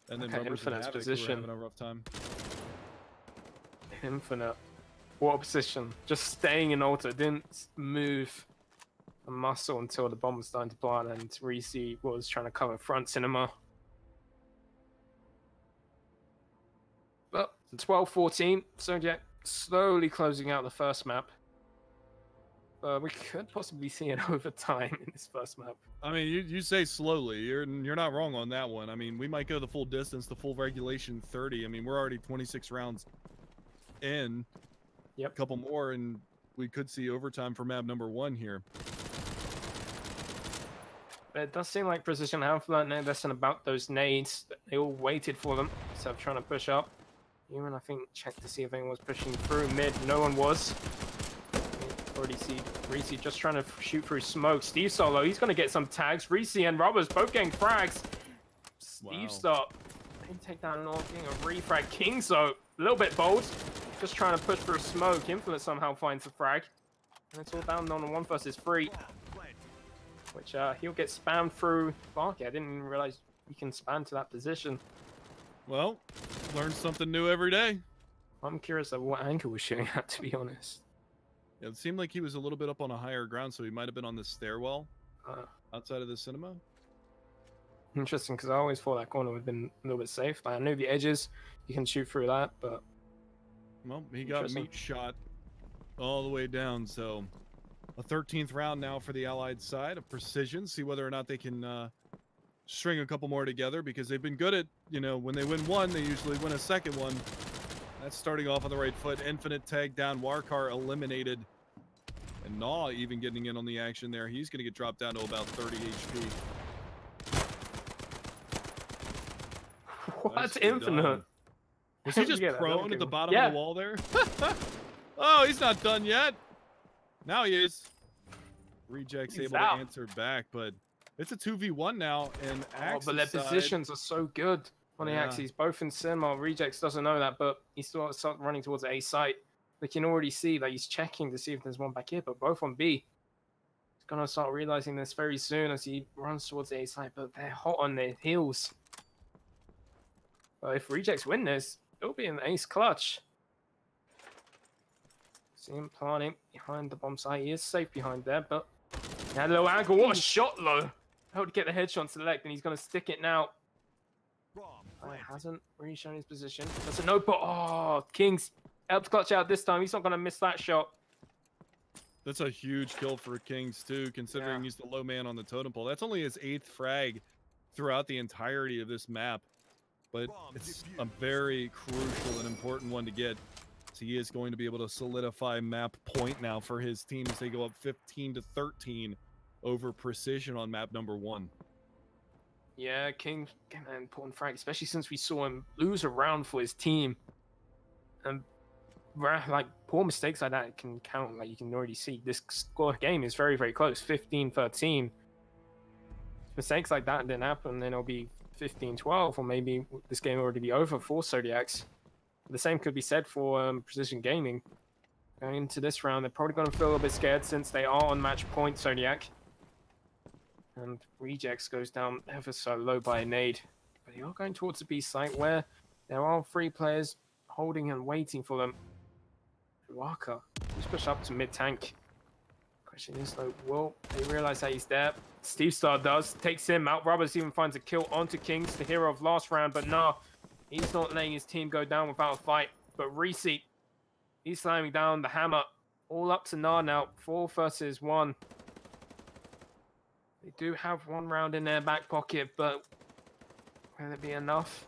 and then Rubbers and Havoc who are having a rough time. Infinite. What position? Just staying in altar. Didn't move a muscle until the bomb was starting to plant, and Reese was trying to cover front cinema. But 12-14, Zodiac slowly closing out the first map. We could possibly see an overtime in this first map. I mean, you say slowly. You're not wrong on that one. I mean, we might go the full distance, the full regulation 30. I mean, we're already 26 rounds in. Yep. A couple more, and we could see overtime for map number 1 here. It does seem like Precision have learned their lesson about those nades. They all waited for them instead of trying to push up. Even, I think, checked to see if anyone was pushing through mid. No one was. Already see Reese just trying to shoot through smoke. Steve Solo, he's going to get some tags. Reese and Robbers both getting frags. Steve stop. They take down North, getting a refrag. King, so a little bit bold. Just trying to push through smoke. Infinite somehow finds the frag. And it's all down on a 1 versus 3. which he'll get spammed through Barky. I didn't even realize you can spam to that position. Well, learn something new every day. I'm curious of what angle was shooting at, to be honest. It seemed like he was a little bit up on a higher ground, so he might have been on the stairwell outside of the cinema. Interesting, because I always thought that corner would have been a little bit safe. Like, I knew the edges, you can shoot through that, but... Well, he got meat shot all the way down, so... A 13th round now for the Allied side of Precision. See whether or not they can string a couple more together, because they've been good at, you know, when they win one, they usually win a second one. That's starting off on the right foot. Infinite tag down. Warkar eliminated. And Gnaw even getting in on the action there. He's going to get dropped down to about 30 HP. What? Infinite? Was he just prone at the bottom of the wall there? Oh, he's not done yet. Now he is. Reject's able to answer back, but it's a 2v1 now. And but their positions are so good on the axes, both in cinema. Rejects doesn't know that, but he's still running towards A site. We can already see that he's checking to see if there's one back here, but both on B. He's gonna start realizing this very soon as he runs towards the A site, but they're hot on their heels. But if Rejects win this, it'll be an ace clutch. See him planting behind the bomb site. He is safe behind there, but now low angle. What a shot, though! How to get the headshot select, and he's going to stick it now. He hasn't really shown his position. That's a no, but oh, Kings helped clutch out this time. He's not going to miss that shot. That's a huge kill for Kings, too, considering he's the low man on the totem pole. That's only his 8th frag throughout the entirety of this map. But it's a very crucial and important one to get. So he is going to be able to solidify map point now for his team as they go up 15-13 over Precision on map number 1. Yeah, King getting an important frag, especially since we saw him lose a round for his team. And like poor mistakes like that can count. Like you can already see this score game is very, very close. 15-13. Mistakes like that didn't happen, then it'll be 15-12, or maybe this game will already be over for Zodiacs. The same could be said for Precision Gaming. Going into this round, they're probably going to feel a little bit scared since they are on match point, Zodiac. And Rejects goes down ever so low by a nade. But they are going towards the B site where there are 3 players holding and waiting for them. Waka, he's pushed up to mid-tank. Question is though, will they realize that he's there? Steve Star does, takes him out. Roberts even finds a kill onto Kings, the hero of last round, but nah, he's not letting his team go down without a fight. But Reese, he's slamming down the hammer. All up to Nah now, 4 versus 1. They do have 1 round in their back pocket, but will it be enough?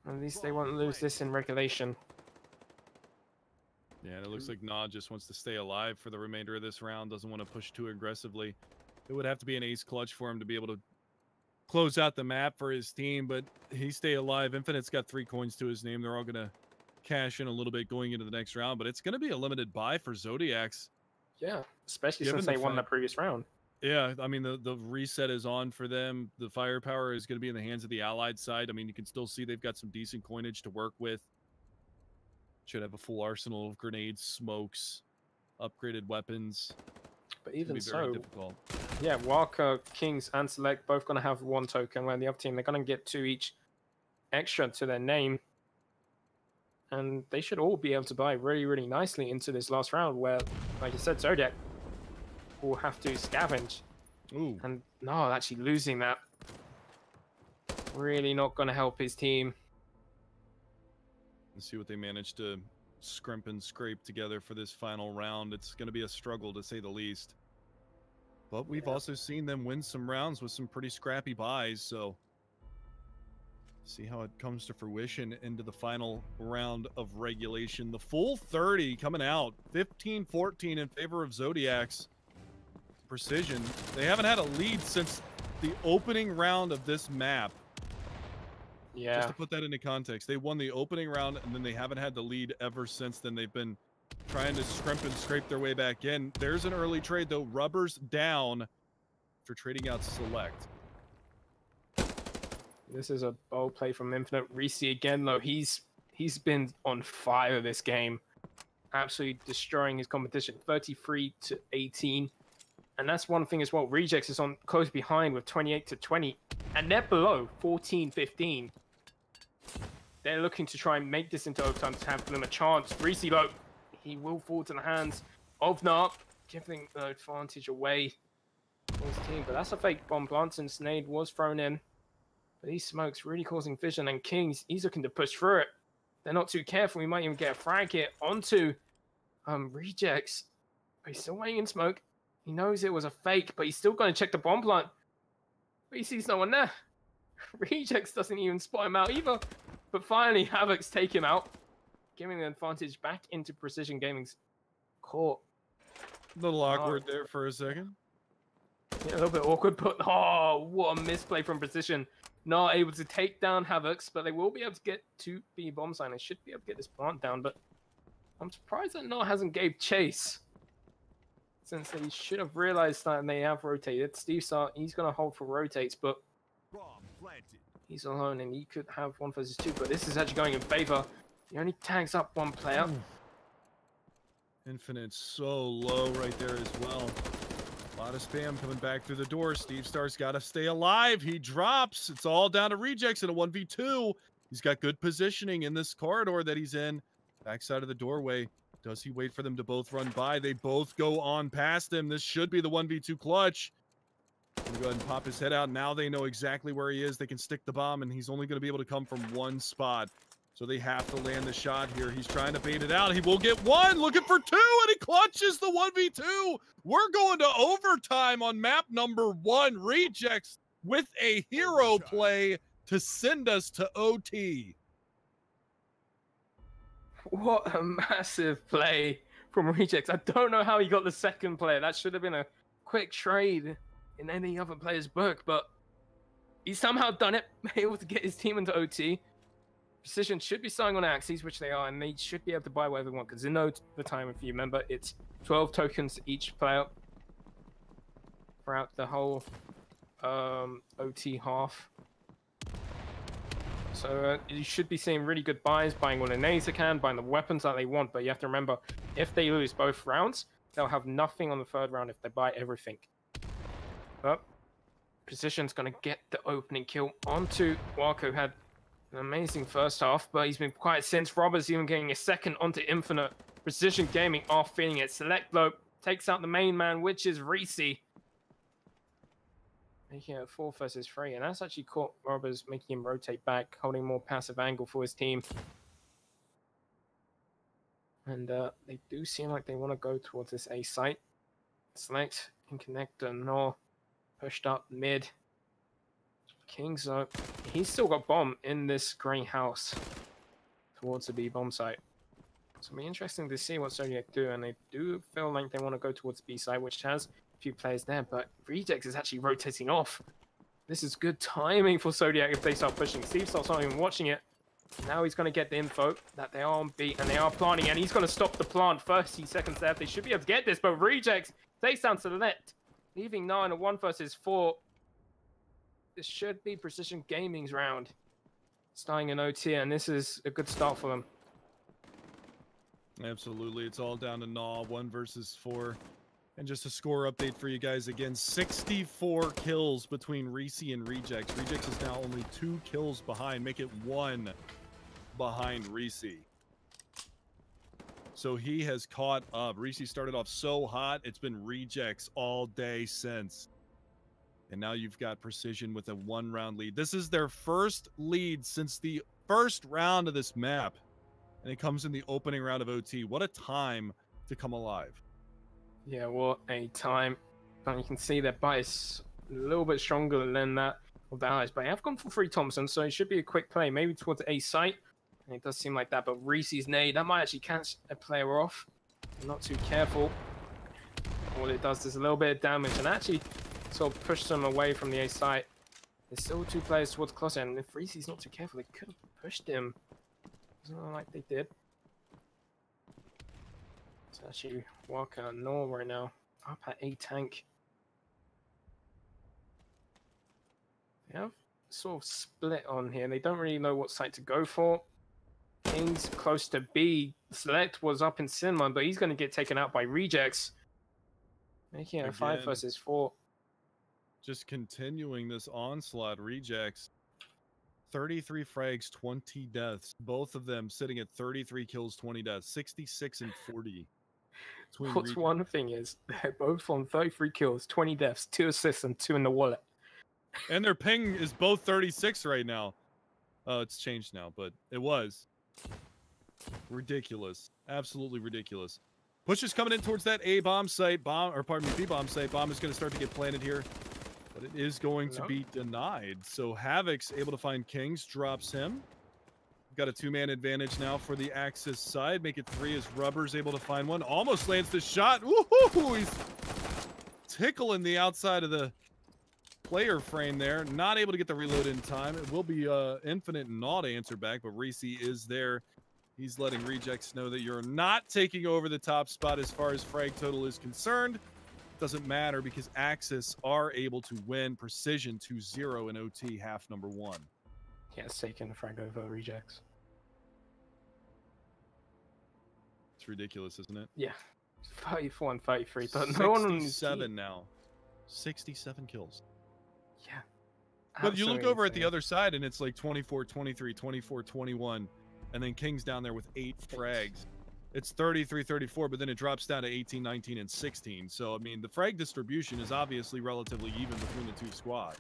At least they won't lose this in regulation. Yeah, and it looks like Nah just wants to stay alive for the remainder of this round, doesn't want to push too aggressively. It would have to be an ace clutch for him to be able to close out the map for his team, but he stay alive. Infinite's got 3 coins to his name. They're all going to cash in a little bit going into the next round, but it's going to be a limited buy for Zodiacs. Yeah, especially since they won the previous round. Yeah, I mean, the reset is on for them. The firepower is going to be in the hands of the Allied side. I mean, you can still see they've got some decent coinage to work with. Should have a full arsenal of grenades, smokes, upgraded weapons. But even so, very difficult. Yeah, Walker, Kings, and Select both going to have 1 token, where the other team, they're going to get 2 each extra to their name. And they should all be able to buy really, really nicely into this last round, where, like you said, Zodiac will have to scavenge. Ooh. And no, actually losing that. Really not going to help his team. Let's see what they manage to scrimp and scrape together for this final round. It's going to be a struggle, to say the least. But we've also seen them win some rounds with some pretty scrappy buys, so see how it comes to fruition into the final round of regulation. The full 30 coming out, 15-14 in favor of Zodiacs. Precision, they haven't had a lead since the opening round of this map. Yeah. Just to put that into context, they won the opening round, and then they haven't had the lead ever since then. They've been trying to scrimp and scrape their way back in. There's an early trade, though. Rubbers down for trading out Select. This is a bold play from Infinite. Reese again, though. He's been on fire this game. Absolutely destroying his competition. 33-18. And that's one thing as well. Rejects is on close behind with 28-20, and they're below 14-15. They're looking to try and make this into overtime to have them a chance. Reese, though, he will fall to the hands of Narp, giving the advantage away for his team. But that's a fake bomb plant since Nade was thrown in. But these smokes really causing vision, and Kings, he's looking to push through it. They're not too careful. We might even get a frag hit onto Rejects. But he's still waiting in smoke. He knows it was a fake, but he's still going to check the bomb plant. But he sees no one there. Rejects doesn't even spot him out either. But finally, Havoc's take him out, giving the advantage back into Precision Gaming's court. A little awkward there for a second. Yeah, a little bit awkward, but oh, what a misplay from Precision. Not able to take down Havoc's, but they will be able to get to B bomb sign. They should be able to get this plant down, but I'm surprised that Not hasn't gave chase, since they should have realized that they have rotated. Steve Sart, he's going to hold for rotates, but he's alone and he could have 1 versus 2, but this is actually going in favor. He only tags up one player. Infinite so low right there as well. A lot of spam coming back through the door. Steve Star's got to stay alive. He drops. It's all down to Rejects in a 1v2. He's got good positioning in this corridor that he's in. Backside of the doorway. Does he wait for them to both run by? They both go on past him. This should be the 1v2 clutch. Gonna go ahead and pop his head out. Now they know exactly where he is. They can stick the bomb, and he's only going to be able to come from one spot. So they have to land the shot here. He's trying to bait it out. He will get one, looking for two, and he clutches the 1v2. We're going to overtime on map number 1. Rejects with a hero play to send us to OT. What a massive play from Rejects. I don't know how he got the second player. That should have been a quick trade in any other player's book, but he's somehow done it, able to get his team into OT. Precision should be starting on Axes, which they are, and they should be able to buy whatever they want, because in overtime, if you remember, it's 12 tokens each player throughout the whole OT half. So you should be seeing really good buys, buying all the nades they can, buying the weapons that they want, but you have to remember, if they lose both rounds, they'll have nothing on the third round if they buy everything. But Precision's going to get the opening kill onto Wako. Had an amazing first half, but he's been quiet since. Robert's even getting a second onto Infinite. Precision Gaming are feeling it. Select Blow takes out the main man, which is Reese. Making it 4 versus 3, and that's actually caught Roberts, making him rotate back, holding more passive angle for his team. And they do seem like they want to go towards this A site. Select and connect and Nor pushed up mid. Kings, he's still got bomb in this grey house towards the B bomb site. So it'll be interesting to see what Zodiac do, and they do feel like they want to go towards the B site, which has few players there, but Rejects is actually rotating off. This is good timing for Zodiac if they start pushing. Steve starts not even watching it. Now he's going to get the info that they are on B and they are planting, and he's going to stop the plant. 30 seconds left. They should be able to get this, but Rejects takes down Select, leaving 9 1 versus 4. This should be Precision Gaming's round. Starting an OT, and this is a good start for them. Absolutely. It's all down to Gnaw, 1 versus 4. And just a score update for you guys again, 64 kills between Reese and Rejects. Rejects is now only 2 kills behind, make it 1 behind Reese. So he has caught up. Reese started off so hot, it's been Rejects all day since. And now you've got Precision with a 1-round lead. This is their first lead since the first round of this map. And it comes in the opening round of OT. What a time to come alive. Yeah, what a time. And you can see their bias a little bit stronger than that of the allies. But I have gone for 3 Thompson, so it should be a quick play, maybe towards the A site. And it does seem like that, but Reese's nade, that might actually catch a player off. I'm not too careful. All it does is a little bit of damage, and actually sort of push them away from the A site. There's still 2 players towards closer, and if Reese's not too careful, they could have pushed him. Doesn't look like they did. It's actually Walker and Nor right now, up at A tank. They have sort of split on here. They don't really know what site to go for. King's close to B. Select was up in Cinema, but he's going to get taken out by Rejects. Making it a 5 versus 4. Just continuing this onslaught. Rejects 33 frags, 20 deaths. Both of them sitting at 33 kills, 20 deaths. 66 and 40. What's one thing is they're both on 33 kills, 20 deaths, 2 assists, and 2 in the wallet. And their ping is both 36 right now. It's changed now, but it was ridiculous. Absolutely ridiculous. Push is coming in towards that A bomb site. B bomb site. Bomb is going to start to get planted here, but it is going to be denied. So Havoc's able to find Kings, drops him. Got a 2-man advantage now for the Axis side. Make it 3 as Rubber's able to find one. Almost lands the shot. Woohoo! He's tickling the outside of the player frame there. Not able to get the reload in time. It will be Infinite and Naw to answer back, but Reese is there. He's letting Rejects know that you're not taking over the top spot as far as frag total is concerned. Doesn't matter because Axis are able to win Precision 2-0 in OT half number 1. Yeah, it's taking the frag over Rejects. It's ridiculous, isn't it? Yeah. 34 and 33, but no one on 67 now. 67 kills. Yeah. But you look over at the other side and it's like 24, 23, 24, 21. And then King's down there with 8 frags. It's 33, 34, but then it drops down to 18, 19, and 16. So, I mean, the frag distribution is obviously relatively even between the 2 squads.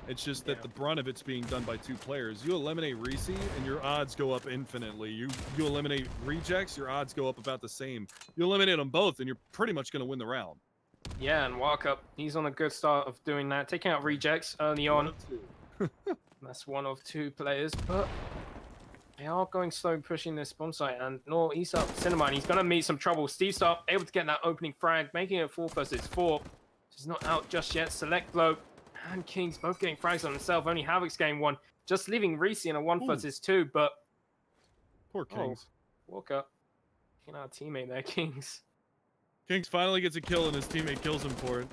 It's just that the brunt of it's being done by 2 players. You eliminate Reese, and your odds go up infinitely. You eliminate Rejects, your odds go up about the same. You eliminate them both, and you're pretty much going to win the round. Yeah, and Walkup, he's on a good start of doing that. Taking out Rejects early on. That's 1 of 2 players, but they are going slow pushing this spawn site, and no, he's up Cinnamon. He's going to meet some trouble. Steve Star able to get that opening frag, making it 4 versus 4. He's not out just yet. Select Blow and Kings both getting frags on themselves. Only Havoc's getting 1, just leaving Reese in a 1 versus 2, but... Poor Kings. Walker. You know, teammate there, Kings. Kings finally gets a kill, and his teammate kills him for it.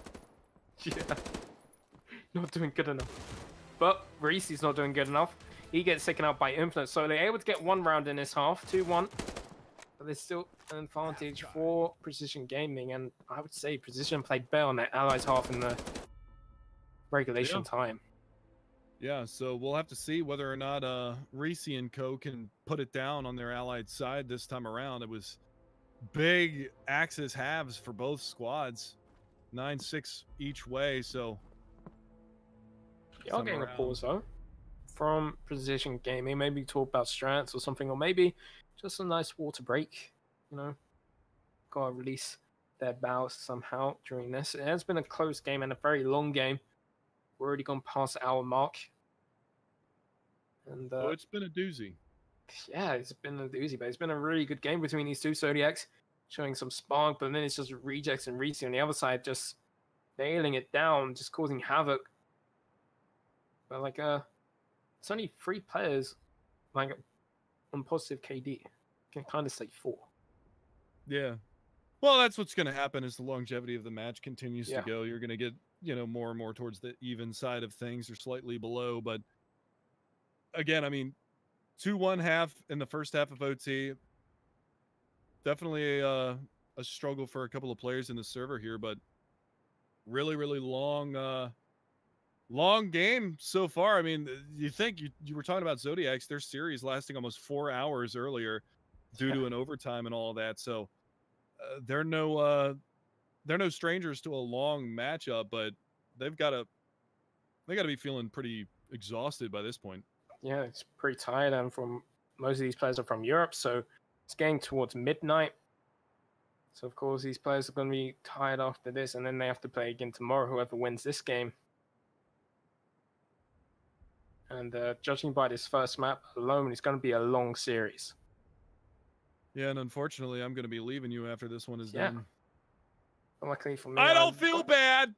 Yeah. Not doing good enough. But Reese's not doing good enough. He gets taken out by Infinite, so they're able to get 1 round in this half, 2-1. But there's still an advantage for Precision Gaming, and I would say Precision played better on their allies half in the regulation time. Yeah, so we'll have to see whether or not Reese and Co can put it down on their allied side this time around. It was big Axis halves for both squads, 9-6 each way, so... Y'all getting a pause though from Precision Gaming. Maybe talk about strats or something, or maybe just a nice water break. You know, gotta release their bows somehow during this. It has been a close game and a very long game. We're already gone past the hour mark, and it's been a doozy. Yeah, it's been a doozy, but it's been a really good game between these 2 Zodiacs, showing some spark. But then it's just Rejects and Reese on the other side, just nailing it down, just causing havoc. But like it's only 3 players like on positive KD. Can kind of say 4. Yeah. Well, that's what's going to happen as the longevity of the match continues to go. You're going to get, you know, more and more towards the even side of things or slightly below. But again, I mean, 2-1 half in the first half of OT. Definitely a struggle for a couple of players in the server here, but really, really long game so far. I mean, you think you were talking about Zodiacs, their series lasting almost 4 hours earlier due to an overtime and all of that. So they're no strangers to a long matchup, but they got to be feeling pretty exhausted by this point. Yeah, it's pretty tired, and from most of these players are from Europe, so it's getting towards midnight. So of course these players are going to be tired after this, and then they have to play again tomorrow, whoever wins this game. And judging by this first map alone, it's going to be a long series. Yeah, and unfortunately, I'm going to be leaving you after this one is done. But luckily for me, I don't feel bad.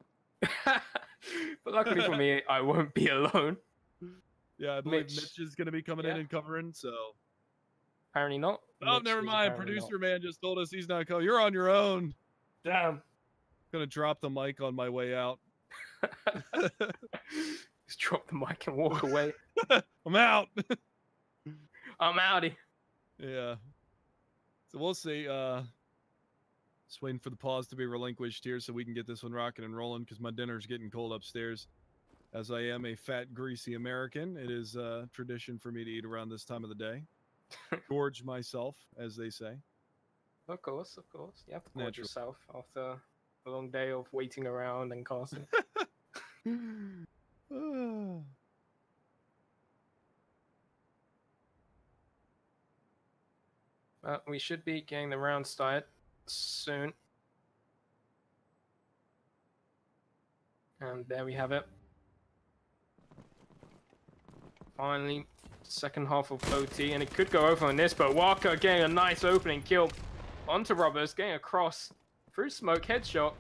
But luckily for me, I won't be alone. Yeah, I believe Mitch is going to be coming in and covering, so... Apparently not. Oh, never mind. Producer man just told us he's not coming. You're on your own. Damn. Gonna drop the mic on my way out. Just drop the mic and walk away. I'm out. I'm outie. Yeah. So we'll see. Just waiting for the pause to be relinquished here so we can get this one rocking and rolling because my dinner's getting cold upstairs. As I am a fat, greasy American, it is tradition for me to eat around this time of the day. Gorge myself, as they say. Of course. You have to gorge yourself after a long day of waiting around and casting. But we should be getting the round started soon. And there we have it. Finally, second half of OT, and it could go over on this, but Walker getting a nice opening kill onto Robbers, getting across through smoke headshot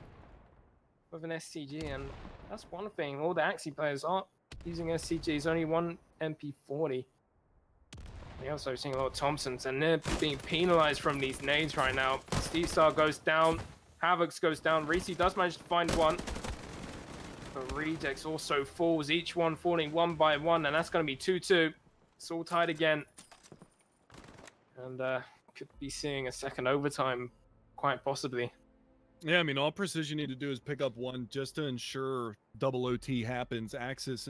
with an SCG, and that's one thing. All the Axie players aren't using SCGs, only one MP40. We're also seeing a lot of Thompsons, and they're being penalized from these nades right now. Steve Star goes down, Havocs goes down, Reese does manage to find one. But Rejects also falls, each one falling one by one, and that's going to be 2-2. It's all tied again. And could be seeing a second overtime, quite possibly. Yeah, I mean, all Precision need to do is pick up one just to ensure double OT happens. Axis,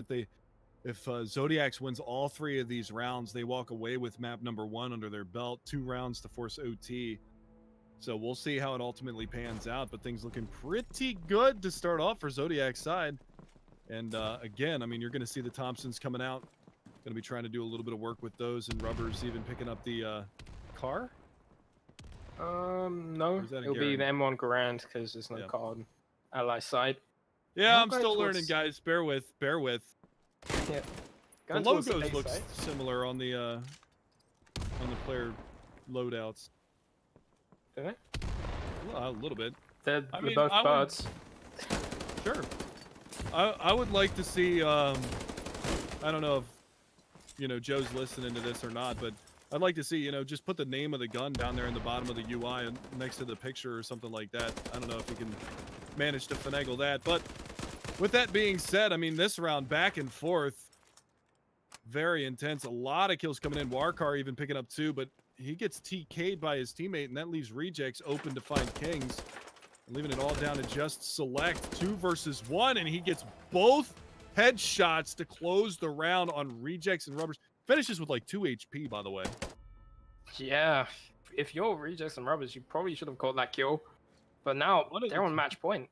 if Zodiacs wins all 3 of these rounds, they walk away with map number 1 under their belt, 2 rounds to force OT. So we'll see how it ultimately pans out, but things looking pretty good to start off for Zodiac's side. And again, I mean, you're going to see the Thompsons coming out. Going to be trying to do a little bit of work with those, and Rubbers even picking up the car. No, it'll be the M1 Grand because there's no car on Ally side. Yeah, I'm still learning, guys. Bear with. Yeah. The logos look similar on the player loadouts. Do they? A little bit. They're both birds. Sure. I would like to see. I don't know if Joe's listening to this or not, but I'd like to see just put the name of the gun down there in the bottom of the UI next to the picture or something like that. I don't know if we can manage to finagle that, but with that being said, I mean, this round back and forth, very intense. A lot of kills coming in. Warcar even picking up 2, but he gets TK'd by his teammate, and that leaves Rejects open to find Kings, leaving it all down to just Select 2 versus 1, and he gets both headshots to close the round on Rejects and Rubbers. Finishes with like 2 HP, by the way. Yeah, if you're Rejects and Rubbers, you probably should have caught that kill, but now they're on match point.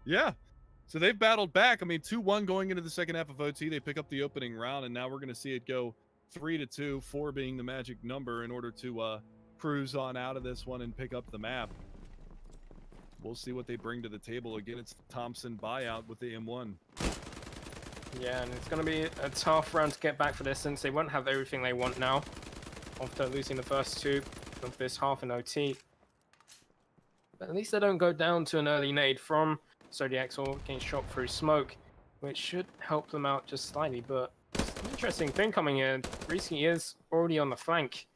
Yeah. So they've battled back. I mean, 2-1 going into the second half of OT. They pick up the opening round, and now we're going to see it go 3-2, 4 being the magic number in order to cruise on out of this one and pick up the map. We'll see what they bring to the table. Again, it's the Thompson buyout with the M1. Yeah, and it's going to be a tough round to get back for this since they won't have everything they want now after losing the first 2 of this half in OT. But at least they don't go down to an early nade from Zodiacs or getting shot through smoke, which should help them out just slightly. But it's an interesting thing coming in. Risky is already on the flank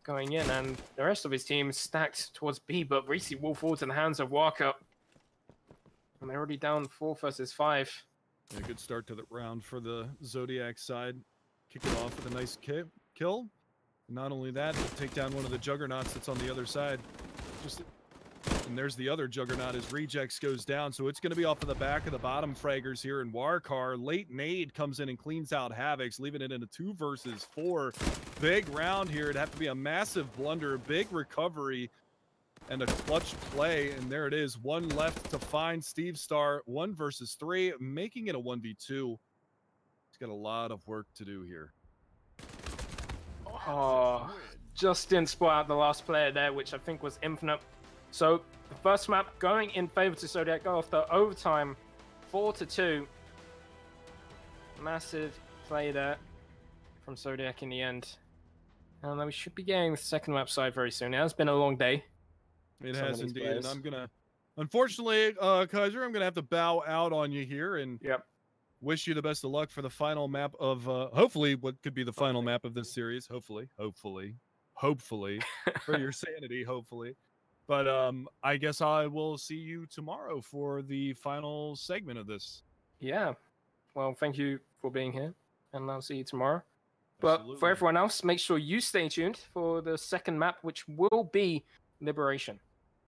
going in, and the rest of his team is stacked towards B, but Risky will fall to the hands of Walker. And they're already down 4 versus 5. A good start to the round for the Zodiac side. Kick it off with a nice kill. Not only that, but take down one of the juggernauts that's on the other side. And there's the other juggernaut as Rejects goes down. So it's going to be off of the back of the bottom fraggers here in Warcar. Late nade comes in and cleans out Havocs, leaving it in a 2 versus 4. Big round here. It'd have to be a massive blunder, big recovery, and a clutch play. And there it is. 1 left to find. Steve Star, 1 versus 3, making it a 1v2. He's got a lot of work to do here. Oh, just didn't spot out the last player there, which I think was Infinite. So the first map going in favor to Zodiac after overtime, 4-2. Massive play there from Zodiac in the end. And we should be getting the second map side very soon. It has been a long day. It has indeed, and I'm gonna, unfortunately, Kaiser, I'm gonna have to bow out on you here and wish you the best of luck for the final map of, hopefully, what could be the final map of this series. Hopefully, for your sanity, hopefully. But I guess I will see you tomorrow for the final segment of this. Yeah. Well, thank you for being here, and I'll see you tomorrow. But for everyone else, make sure you stay tuned for the second map, which will be Liberation.